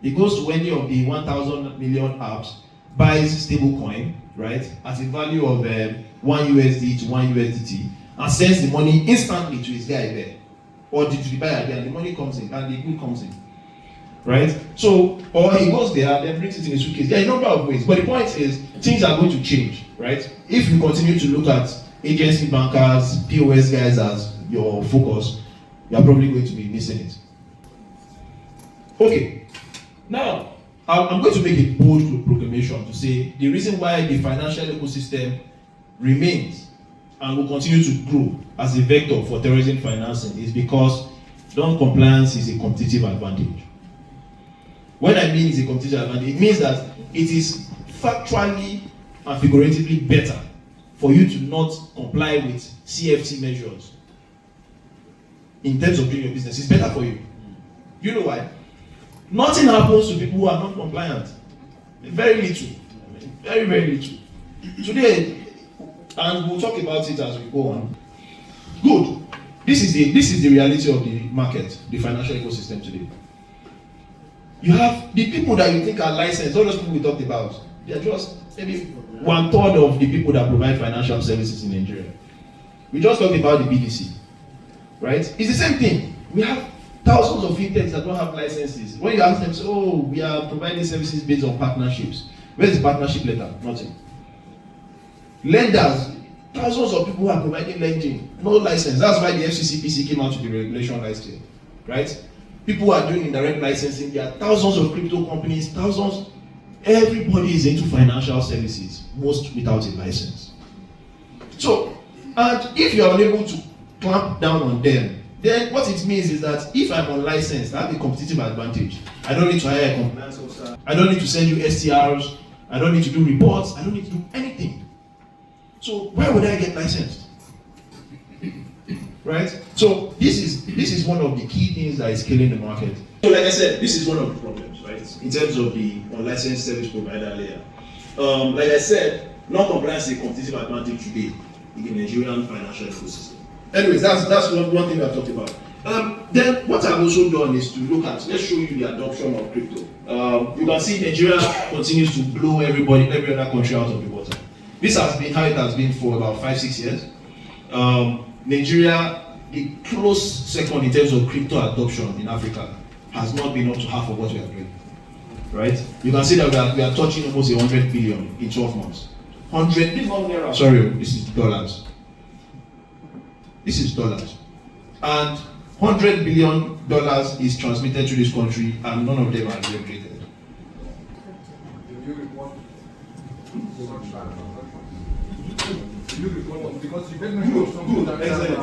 He goes to any of the 1,000 million apps, buys stable coin, right, at a value of 1 USD to 1 USDT, and sends the money instantly to his guy there, or to the buyer there, and the money comes in, and the good comes in, right? So, or he goes there, then brings it in a suitcase. There are a number of ways, but the point is, things are going to change, right? If you continue to look at agency bankers, POS guys as your focus, you are probably going to be missing it. Okay, now, I'm going to make a bold proclamation to say the reason why the financial ecosystem remains and will continue to grow as a vector for terrorism financing is because non-compliance is a competitive advantage. When I mean it's a competitive advantage, it means that it is factually and figuratively better for you to not comply with CFT measures in terms of doing your business. It's better for you. You know why? Nothing happens to people who are not compliant. Very little. Very, very little. Today, and we'll talk about it as we go on. Good. This is the reality of the market, the financial ecosystem today. You have the people that you think are licensed, all those people we talked about, they are just maybe 1/3 of the people that provide financial services in Nigeria. We just talked about the BDC, right? It's the same thing. We have thousands of fintechs that don't have licenses. When you ask them, say, oh, we are providing services based on partnerships. Where's the partnership letter? Nothing. Lenders, thousands of people who are providing lending, no license. That's why the FCCPC came out with the regulation last year, right? People who are doing indirect licensing. There are thousands of crypto companies, thousands. Everybody is into financial services, most without a license. So, and if you are unable to clamp down on them, then what it means is that if I'm unlicensed, I have a competitive advantage. I don't need to hire a compliance officer. I don't need to send you STRs. I don't need to do reports. I don't need to do anything. So why would I get licensed? Right? So this is one of the key things that is killing the market. So like I said, this is one of the problems, right? In terms of the unlicensed service provider layer. Like I said, non-compliance is a competitive advantage today in the Nigerian financial ecosystem. Anyways, that's one thing we have talked about. Then what I've also done is to look at, let's show you the adoption of crypto. You can see Nigeria continues to blow every other country out of the water. This has been how it has been for about 5-6 years. Nigeria, the close second in terms of crypto adoption in Africa, has not been up to half of what we are doing. Right? You can see that we are touching almost 100 billion in 12 months. 100 billion. Sorry, this is dollars. This is dollars. And $100 billion is transmitted to this country, and none of them are regulated. Good.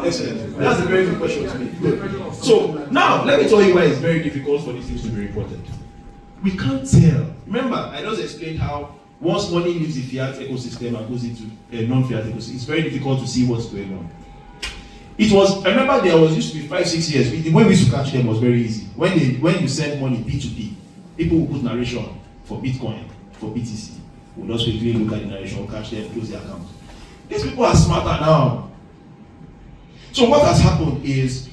Excellent. That's a very good question to me. Good. So now let me tell you why it's very difficult for these things to be reported. We can't tell. Remember, I just explained how once money leaves the fiat ecosystem and goes into a non-fiat ecosystem, it's very difficult to see what's going on. I remember there used to be 5-6 years. The way we used to catch them was very easy. When you send money P2P, people will put narration for Bitcoin, for BTC. We'll just quickly look at the narration, catch them, close their account. These people are smarter now. So what has happened is,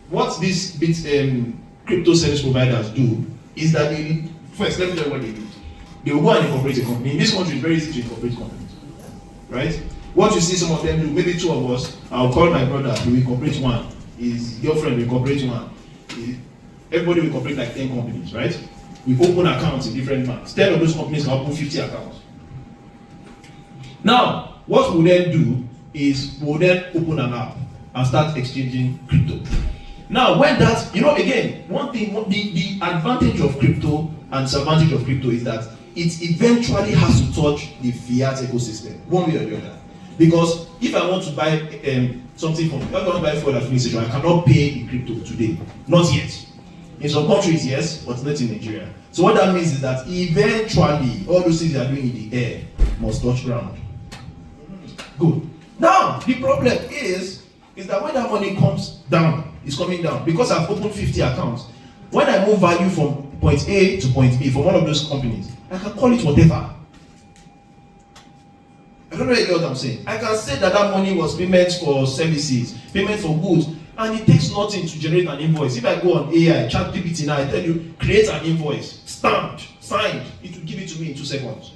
what these crypto service providers do is that first, let me tell you what they do. They will go and incorporate a company. In this country, it's very easy to incorporate companies. right? What you see some of them do, maybe two of us, I'll call my brother, he will incorporate one, his girlfriend will incorporate one, everybody will incorporate like 10 companies, right? We open accounts in different banks. 10 of those companies can open 50 accounts. Now, what we'll then do is we'll then open an app and start exchanging crypto. Now, when that, again, one thing, the advantage of crypto and disadvantage of crypto is that it eventually has to touch the fiat ecosystem, one way or the other. Because if I want to buy something from, if I want to buy fuel at filling station, I cannot pay in crypto today. Not yet. In some countries, yes, but not in Nigeria. So what that means is that eventually, all those things they are doing in the air must touch ground. Good. Now, the problem is that when that money comes down, it's coming down. Because I've opened 50 accounts, when I move value from point A to point B from one of those companies, I can call it whatever. I don't know if you know what I'm saying. I can say that money was payment for services, payment for goods, and it takes nothing to generate an invoice. If I go on AI, ChatGPT now, I tell you, create an invoice, stamped, signed, it will give it to me in 2 seconds.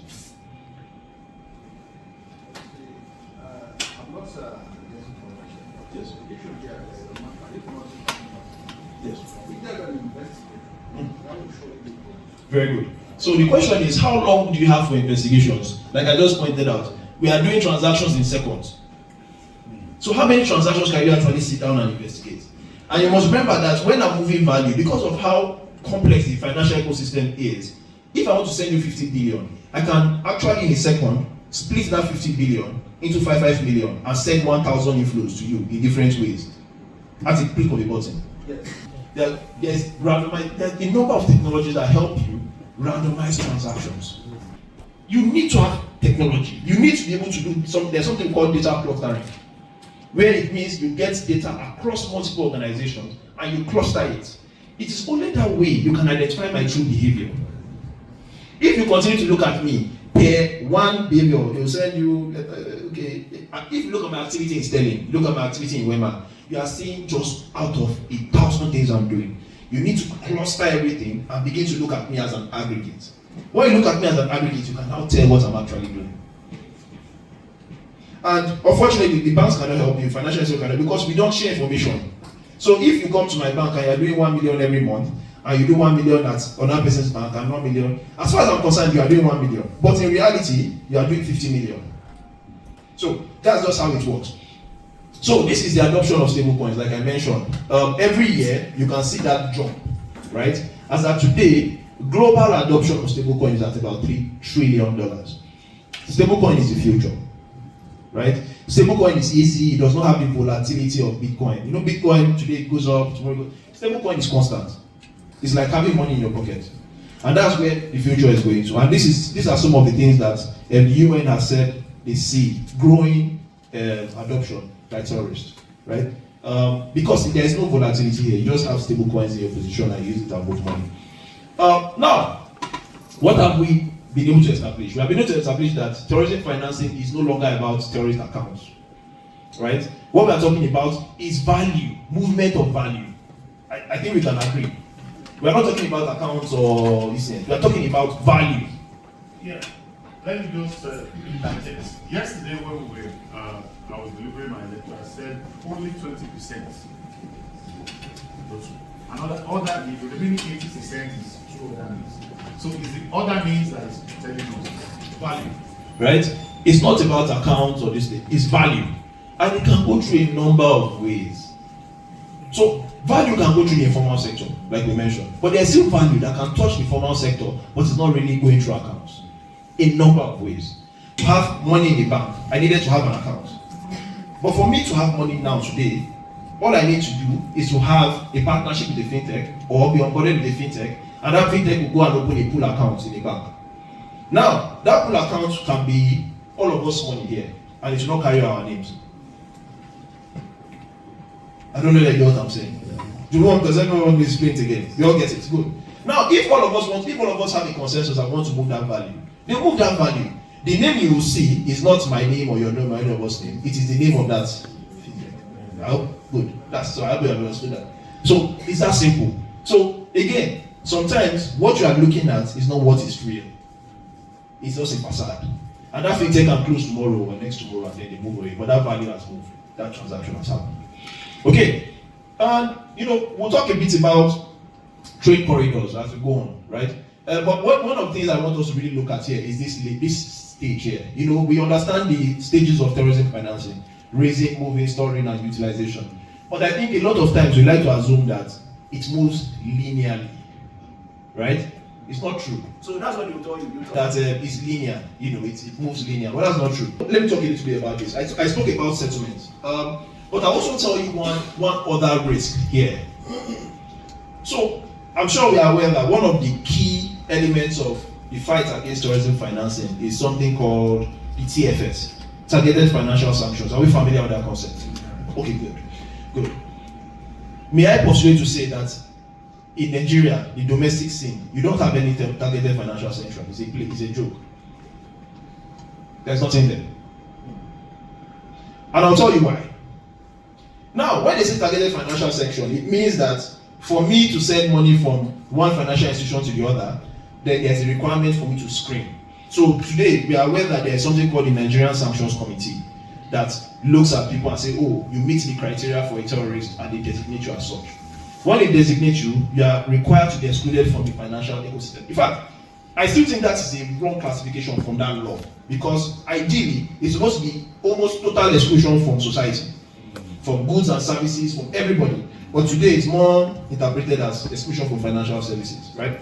Yes. Yes. Very good. So the question is, how long do you have for investigations? Like I just pointed out, we are doing transactions in seconds. So how many transactions can you actually sit down and investigate? And you must remember that when I'm moving value, because of how complex the financial ecosystem is, if I want to send you 50 billion, I can actually in a second split that 50 billion into 5 million and send 1,000 inflows to you in different ways. At a click of a button. Yes. There's a number of technologies that help you randomize transactions. You need to have technology. You need to be able to do something. There's something called data clustering, where it means you get data across multiple organizations and you cluster it. It is only that way you can identify my true behavior. If you continue to look at me, one behavior, they'll send you, okay. If you look at my activity in Sterling, look at my activity in Wema, you are seeing just out of 1,000 things I'm doing. You need to cluster everything and begin to look at me as an aggregate. When you look at me as an aggregate, you can now tell what I'm actually doing. And unfortunately, the banks cannot help you, financial institutions cannot, because we don't share information. So if you come to my bank and you're doing 1 million every month, and you do 1 million at another person's bank and 1 million, as far as I'm concerned, you are doing 1 million. But in reality, you are doing 50 million. So that's just how it works. So this is the adoption of stablecoins, like I mentioned. Every year, you can see that jump, right? As of today, global adoption of stablecoins is at about $3 trillion. Stablecoin is the future, right? Stablecoin is easy, it does not have the volatility of Bitcoin. You know, Bitcoin today goes up, tomorrow goes. Stablecoin is constant. It's like having money in your pocket. And that's where the future is going to. And these are some of the things that the UN has said they see growing adoption by terrorists, right? Because there is no volatility here. You just have stable coins in your position and use it and move money. Now, what have we been able to establish? We have been able to establish that terrorism financing is no longer about terrorist accounts, right? What we are talking about is value, movement of value. I think we can agree. We are not talking about accounts or business. We are talking about value. Yeah. Let me just interject. Yesterday when we were, I was delivering my lecture, I said only 20%. Other the remaining 80% is true other means. So is the other means that is telling us value. Right? It's not about accounts or this thing, it's value. And it can go through a number of ways. So value can go through the informal sector, like we mentioned. But there's still value that can touch the formal sector, but it's not really going through accounts. A number of ways. To have money in the bank, I needed to have an account. But for me to have money now today, all I need to do is to have a partnership with a fintech or be onboarded with a fintech, and that fintech will go and open a pool account in a bank. Now, that pool account can be all of us money here, and it will not carry our names. I don't know if you know what I'm saying. Does anyone want me to explain it again? You all get it? Good. Now, if all of us have a consensus and want to move that value, they move that value. The name you will see is not my name or your name or any of us name. It is the name of that fintech. Oh, good. So I hope you have understood that. So it's that simple. So again, sometimes what you are looking at is not what is real. It's just a facade. And that fintech can close tomorrow or next tomorrow and then they move away. But that value has moved. That transaction has happened. Okay. And we'll talk a bit about trade corridors as we go on, right? But one of the things I want us to really look at here is this stage here. We understand the stages of terrorism financing: raising, moving, storing, and utilization. But I think a lot of times we like to assume that it moves linearly, right? It's not true. So that's what they will tell you. That it's linear. It moves linear. But that's not true. Let me talk a little bit about this. I spoke about settlements. But I also tell you one other risk here. So I'm sure we are aware that one of the key elements of the fight against terrorism financing is something called the TFS, Targeted Financial Sanctions. Are we familiar with that concept? Okay, good. May I postulate to say that in Nigeria, the domestic scene, you don't have any targeted financial sanction. It's a joke. There's nothing there. And I'll tell you why. Now, when they say targeted financial sanction, it means that for me to send money from one financial institution to the other, then there's a requirement for me to screen. So today, we are aware that there is something called the Nigerian Sanctions Committee that looks at people and say, oh, you meet the criteria for a terrorist, and they designate you as such. When they designate you, you are required to be excluded from the financial ecosystem. In fact, I still think that is a wrong classification from that law, because ideally, it's supposed to be almost total exclusion from society, from goods and services, from everybody. But today, it's more interpreted as exclusion from financial services, right?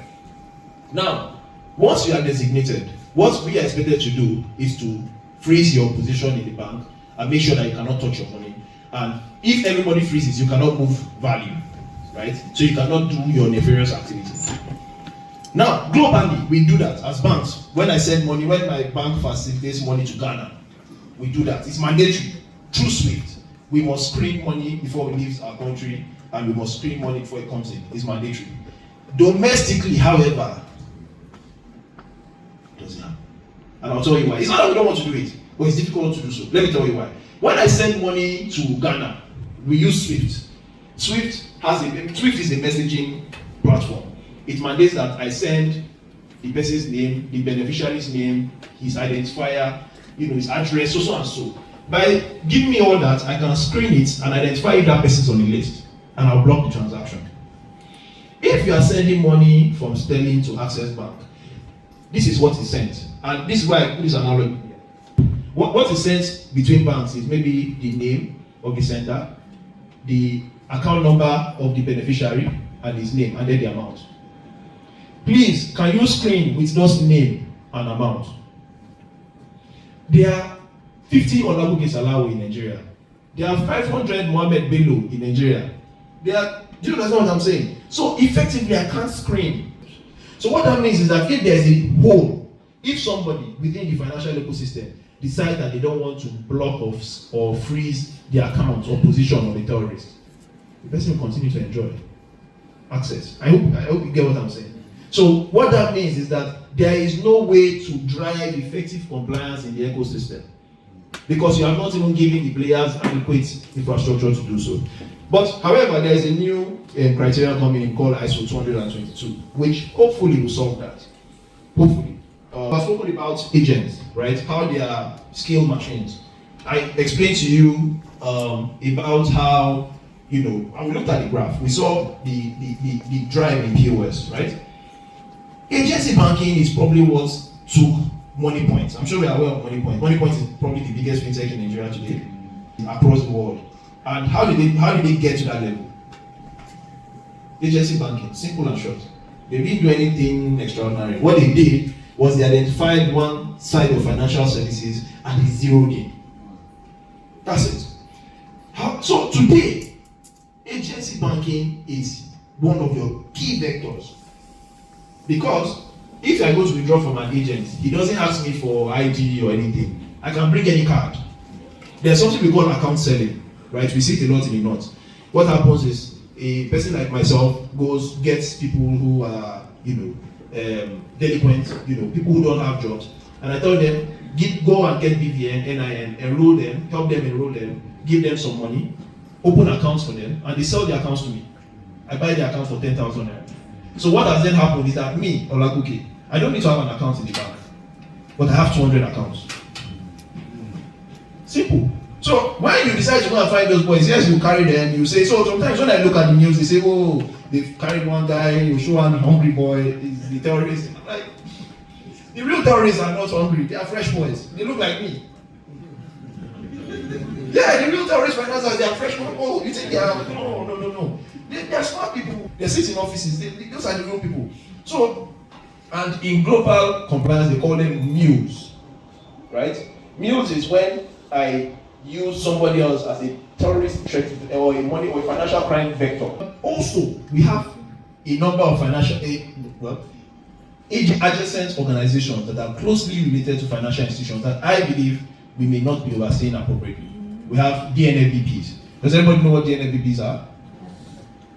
Now, once you are designated, what we are expected to do is to freeze your position in the bank and make sure that you cannot touch your money. And if everybody freezes, you cannot move value, right? So you cannot do your nefarious activity. Now, globally, we do that as banks. When I send money, when my bank facilitates money to Ghana, we do that. It's mandatory. Through SWIFT, we must screen money before it leaves our country, and we must screen money before it comes in. It's mandatory. Domestically, however, it doesn't happen. And I'll tell you why. It's not that we don't want to do it, but it's difficult to do so. Let me tell you why. When I send money to Ghana, we use SWIFT. SWIFT is a messaging platform. It mandates that I send the person's name, the beneficiary's name, his identifier, his address, so and so. By giving me all that, I can screen it and identify if that person's on the list, and I'll block the transaction. If you are sending money from Sterling to Access Bank, this is what is sent. And this is why I put this analogy. What is sent between banks is maybe the name of the sender, the account number of the beneficiary, and his name, and then the amount. Please, can you screen with those name and amount? There are 50 Olagoke Salawu in Nigeria. There are 500 Mohammed Bello in Nigeria. Do you understand what I'm saying? So effectively, I can't screen. So what that means is that if there's a hole, if somebody within the financial ecosystem decides that they don't want to block or freeze the account or position of a terrorist, the person will continue to enjoy access. I hope you get what I'm saying. So what that means is that there is no way to drive effective compliance in the ecosystem, because you are not even giving the players adequate infrastructure to do so. But however, there is a new criteria coming in called ISO 222, which hopefully will solve that. Hopefully. I've spoken about agents, right? How they are scale machines. I explained to you about how, and we looked at the graph. We saw the drive in POS, right? Agency banking is probably what took Money Point. I'm sure we are aware of Money Point. Money Point is probably the biggest fintech in Nigeria today, across the world. And how did they get to that level? Agency banking, simple and short. They didn't do anything extraordinary. What they did was they identified one side of financial services and they zeroed in. That's it. So today, agency banking is one of your key vectors. Because if I go to withdraw from an agent, he doesn't ask me for ID or anything. I can bring any card. There's something we call account selling, right? We see it a lot in the north. What happens is a person like myself gets people who are, delinquent, people who don't have jobs, and I tell them, go and get BVN, NIN, enroll them, help them enroll them, give them some money, open accounts for them, and they sell the accounts to me. I buy the account for 10,000 naira. So what has then happened is that me, Olagoke, I don't need to have an account in the bank, but I have 200 accounts. Simple. So when you decide to go and find those boys, yes, you carry them, you say, so sometimes when I look at the news, they say, oh, they've carried one guy, you show one hungry boy, is the terrorist. I'm like, the real terrorists are not hungry, they are fresh boys. They look like me. Yeah, the real terrorist financiers, they are fresh boys. Oh, you think they are, no. They are smart people. They sit in offices, those are the real people. So, and in global compliance, they call them mules, right? Mules is when I use somebody else as a terrorist threat or a money or a financial crime vector. Also, we have a number of adjacent organizations that are closely related to financial institutions that I believe we may not be overseeing appropriately. We have DNFBPs. Does anybody know what DNFBPs are?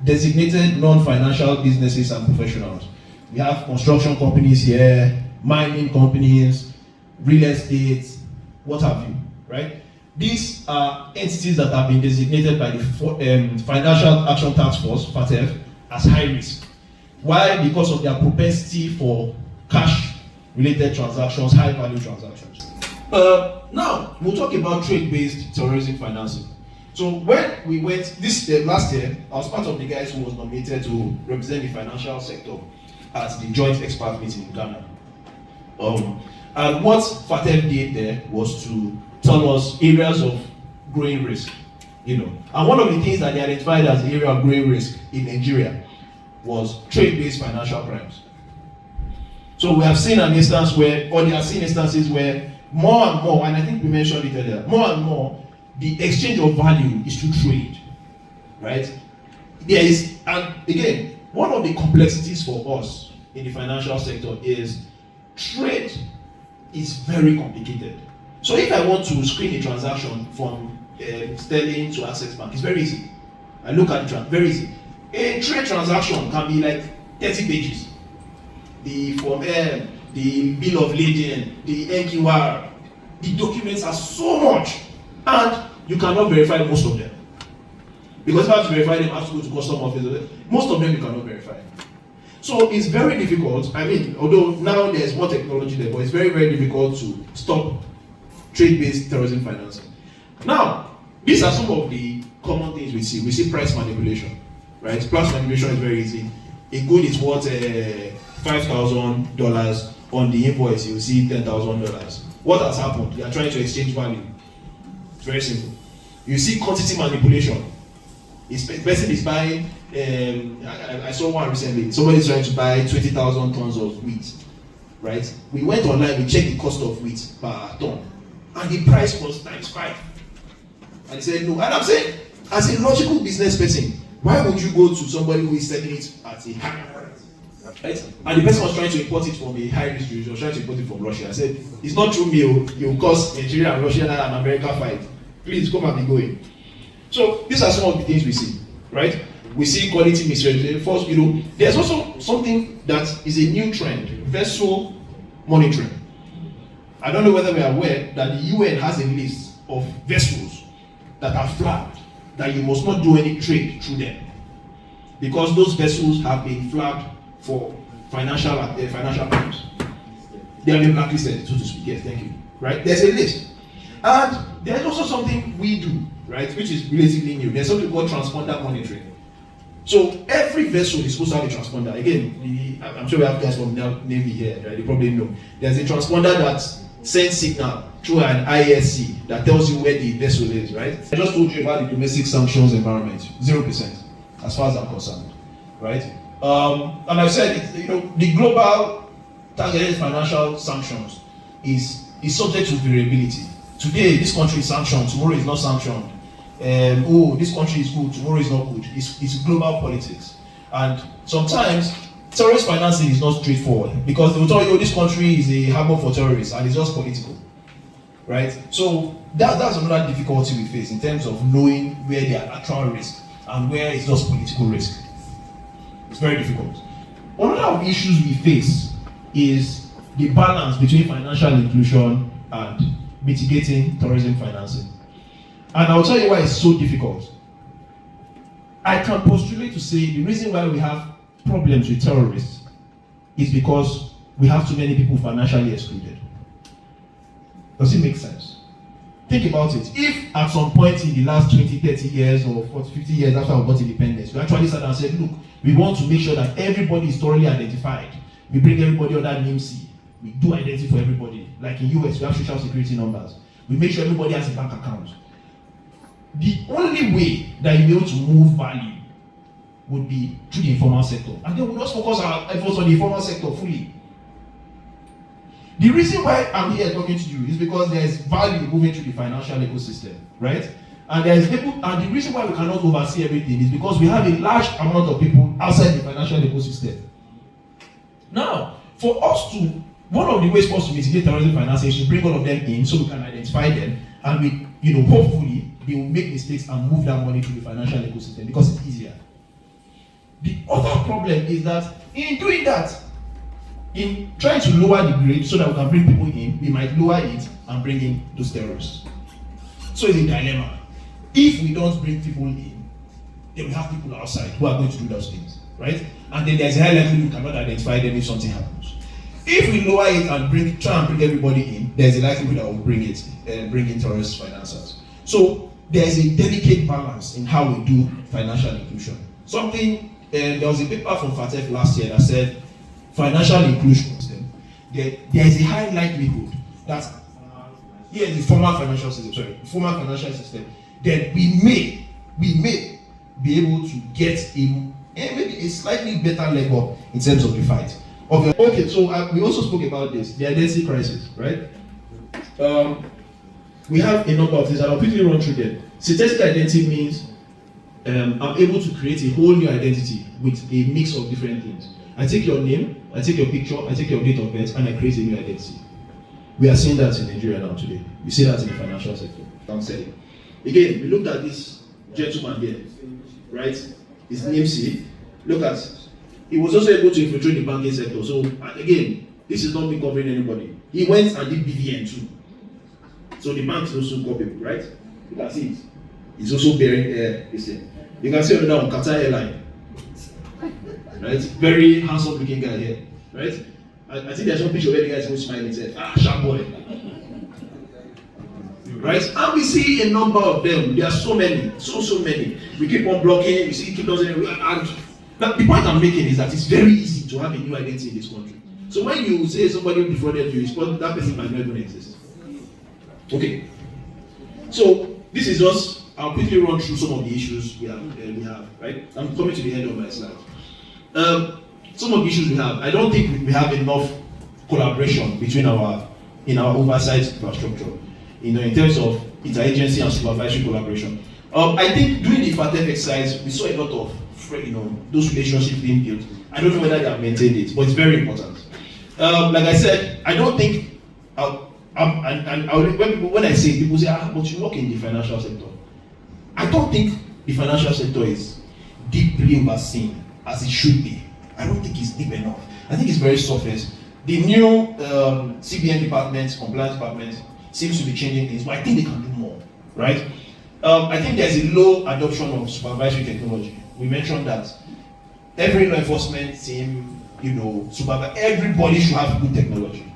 Designated non-financial businesses and professionals. We have construction companies here, mining companies, real estate, what have you, right? These are entities that have been designated by the Financial Action Task Force, FATF, as high risk. Why? Because of their propensity for cash-related transactions, high-value transactions. Now, we'll talk about trade-based terrorism financing. So when we went, last year, I was part of the guys who was nominated to represent the financial sector at the joint expert meeting in Ghana. And what FATF did there was to tell us areas of growing risk, And one of the things that they identified as the area of growing risk in Nigeria was trade-based financial crimes. So we have seen an instance where, or they have seen instances where more and more, and I think we mentioned it earlier, more and more, the exchange of value is through trade, right? There is, and again, one of the complexities for us in the financial sector is trade is very complicated. So if I want to screen a transaction from Sterling to Access Bank, it's very easy. I look at the very easy. A trade transaction can be like 30 pages. The Form M, the Bill of Lading, the NQR, the documents are so much, and you cannot verify most of them. Because if I have to verify them, I have to go to custom office. Most of them you cannot verify. So it's very difficult. I mean, although now there's more technology there, but it's very, very difficult to stop trade-based terrorism financing. Now, these are some of the common things we see. We see price manipulation, right? Price manipulation is very easy. A good is worth $5,000 on the invoice. You see $10,000. What has happened? They are trying to exchange value. It's very simple. You see quantity manipulation. The person is buying. I saw one recently. Somebody's trying to buy 20,000 tons of wheat, right? We went online. We checked the cost of wheat per ton, and the price was ×5. And he said no. And I'm saying, as a logical business person, why would you go to somebody who is selling it at a higher price? Right? And the person was trying to import it from a high-risk region. Was trying to import it from Russia. I said, it's not true, meal. You will cause Nigeria and Russia and America fight. Please come and be going. So these are some of the things we see, right? We see quality misrepresentation. First, there's also something that is a new trend: vessel monitoring. I don't know whether we are aware that the UN has a list of vessels that are flagged that you must not do any trade through them, because those vessels have been flagged for financial crimes. They have been blacklisted, so to speak. Yes, thank you. Right? There's a list, and there's also something we do, right, which is relatively new. There's something called transponder monitoring. So every vessel is supposed to have a transponder. Again, I'm sure we have guys from Navy here, right? They probably know. There's a transponder that sends signal through an ISC that tells you where the vessel is, right? I just told you about the domestic sanctions environment, 0%, as far as I'm concerned, right? And I've said, the global targeted financial sanctions is subject to variability. Today, this country is sanctioned, tomorrow is not sanctioned. This country is good, tomorrow is not good. It's global politics. And sometimes, terrorist financing is not straightforward, because they will tell you, this country is a harbor for terrorists, and it's just political, right? So that's another difficulty we face in terms of knowing where there are actual risks and where it's just political risk. It's very difficult. One of the issues we face is the balance between financial inclusion and mitigating terrorism financing. And I'll tell you why it's so difficult. I can postulate to say the reason why we have problems with terrorists is because we have too many people financially excluded. Does it make sense? think about it. If at some point in the last 20, 30 years or 40, 50 years after we got independence, we actually sat down and said, look, we want to make sure that everybody is thoroughly identified. We bring everybody under name C. We do identity for everybody. Like in US, we have social security numbers. We make sure everybody has a bank account. The only way that you'll be able to move value would be through the informal sector. And then we'll just focus our efforts on the informal sector fully. The reason why I'm here talking to you is because there's value moving through the financial ecosystem, right? And the reason why we cannot oversee everything is because we have a large amount of people outside the financial ecosystem. Now, for us to, one of the ways for us to mitigate terrorism financing is to bring all of them in so we can identify them, and we, hopefully they will make mistakes and move that money through the financial ecosystem because it's easier. The other problem is that in doing that, in trying to lower the grade so that we can bring people in, we might lower it and bring in those terrorists. So it's a dilemma. If we don't bring people in, then we have people outside who are going to do those things, right? And then there's a high likelihood we cannot identify them if something happens. If we lower it and try and bring everybody in, there's a likelihood that we'll bring in terrorist financiers. So there's a delicate balance in how we do financial inclusion. There was a paper from FATF last year that said financial inclusion system, there is a high likelihood that the formal financial system, then we may be able to get maybe a slightly better leg up in terms of the fight. Okay, so we also spoke about this, the identity crisis, right? We have a number of things, and I'll quickly run through them. Synthetic identity means I'm able to create a whole new identity with a mix of different things. I take your name, I take your picture, I take your date of birth, and I create a new identity. We are seeing that in Nigeria now today. We see that in the financial sector. I'm saying. Again, we looked at this gentleman here, right? His name C. Look at, he was also able to infiltrate the banking sector. So again, this is not me covering anybody. He went and did BVN too. So the banks also got people, right? You can see it. He's also bearing this thing. You can see another on Qatar Airline. Right? Very handsome looking guy here. Right? I think there's one picture where the guy is always smiling and said, sharp boy. Right? And we see a number of them. There are so many. So many. We keep on blocking, we see keep on saying, and the point I'm making is that it's very easy to have a new identity in this country. So when you say somebody defrauded you, that person might not even exist. Okay. So this is just, I'll quickly run through some of the issues we have, right? I'm coming to the end of my slide. Some of the issues we have, I don't think we have enough collaboration between in our oversight infrastructure, in terms of interagency and supervisory collaboration. I think during the FATF exercise, we saw a lot of those relationships being built. I don't know whether they have maintained it, but it's very important. Like I said, I don't think, when I say, people say, but you work in the financial sector. I don't think the financial sector is deeply overseen as it should be. I don't think it's deep enough. I think it's very surface. The new CBN department, compliance department, seems to be changing things, but I think they can do more, right? I think there's a low adoption of supervisory technology. We mentioned that every law enforcement team, everybody should have good technology.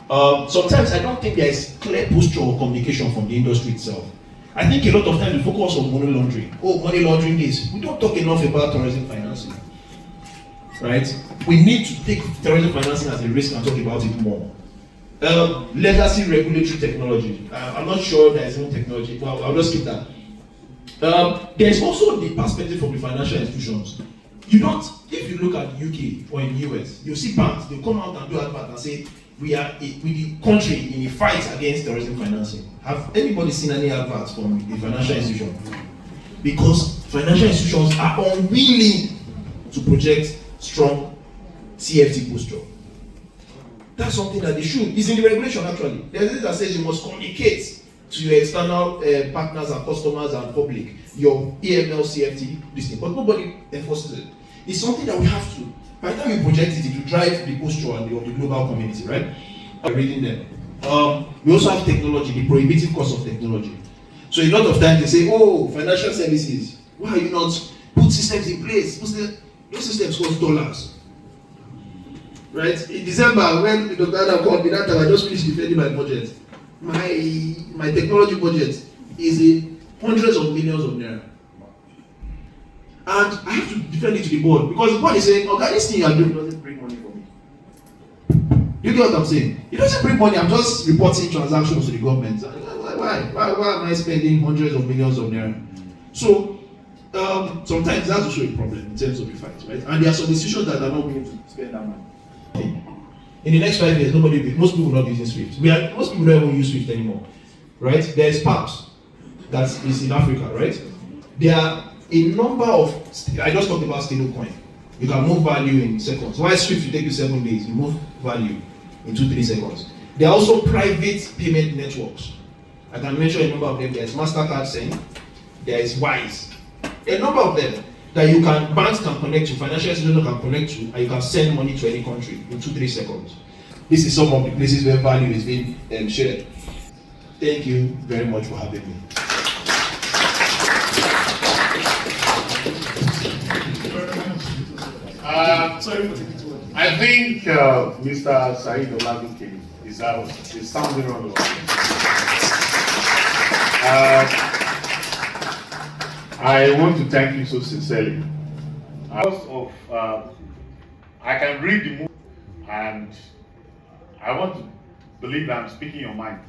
Sometimes I don't think there is clear posture or communication from the industry itself. I think a lot of times we focus on money laundering. Oh, money laundering this. We don't talk enough about terrorism financing, right? We need to take terrorism financing as a risk and talk about it more. Legacy regulatory technology. I'm not sure there is no technology. Well, I'll just skip that. There's also the perspective from the financial institutions. If you look at the UK or in the US, you'll see banks, they'll come out and do advert and say, we are the country in a fight against terrorism financing. Have anybody seen any adverts from the financial institution? Because financial institutions are unwilling to project strong CFT posture. That's something that they should. It's in the regulation actually. There's this that says you must communicate to your external partners and customers and public your AML CFT this thing, but nobody enforces it. It's something that we have to. By the time you project it, it will drive the posture of the global community, right? Reading them. We also have technology, the prohibitive cost of technology. So a lot of times they say, oh, financial services, why are you not put systems in place? Those systems cost dollars. Right? In December, when Dr. Adam called me, that time I just finished defending my budget. my technology budget is in hundreds of millions of naira. And I have to defend it to the board because the board is saying, okay, this thing you are doing doesn't bring money for me. You get what I'm saying? It doesn't bring money, I'm just reporting transactions to the government. Why am I spending hundreds of millions of naira? So, sometimes that's also a problem in terms of the fight, right? And there are some institutions that are not willing to spend that money. In the next 5 years, most people will not be using Swift. Most people don't even use Swift anymore, right? There is PAPS that is in Africa, right? There are a number of, I just talked about stablecoin. You can move value in seconds. Why Swift will take you 7 days, you move value in 2-3 seconds. There are also private payment networks. I can mention a number of them. There is MasterCard Send, there is Wise. A number of them that banks can connect to, financial institutions can connect to, and you can send money to any country in 2-3 seconds. This is some of the places where value is being shared. Thank you very much for having me. I think Mr. Sayeed Olagoke is out. He's sounding around the I want to thank you so sincerely. I can read the mood, and I want to believe that I'm speaking your mind.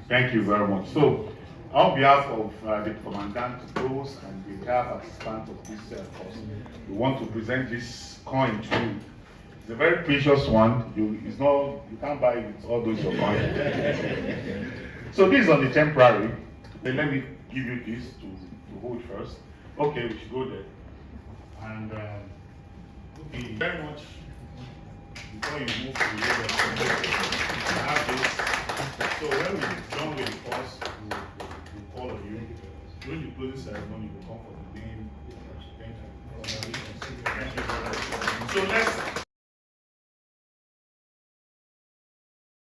Thank you very much. So, on behalf of the Commandant Provost and the entire participant of this course, we want to present this coin to you. It's a very precious one. You can't buy it with all those your coins. So this is on the temporary. Then let me give you this to hold first. Okay, we should go there. And okay, very much. Before you move to the other, I have this. So when we're done with the course, we'll call on you. During the closing ceremony, we'll come for the name. Thank you very much. So let's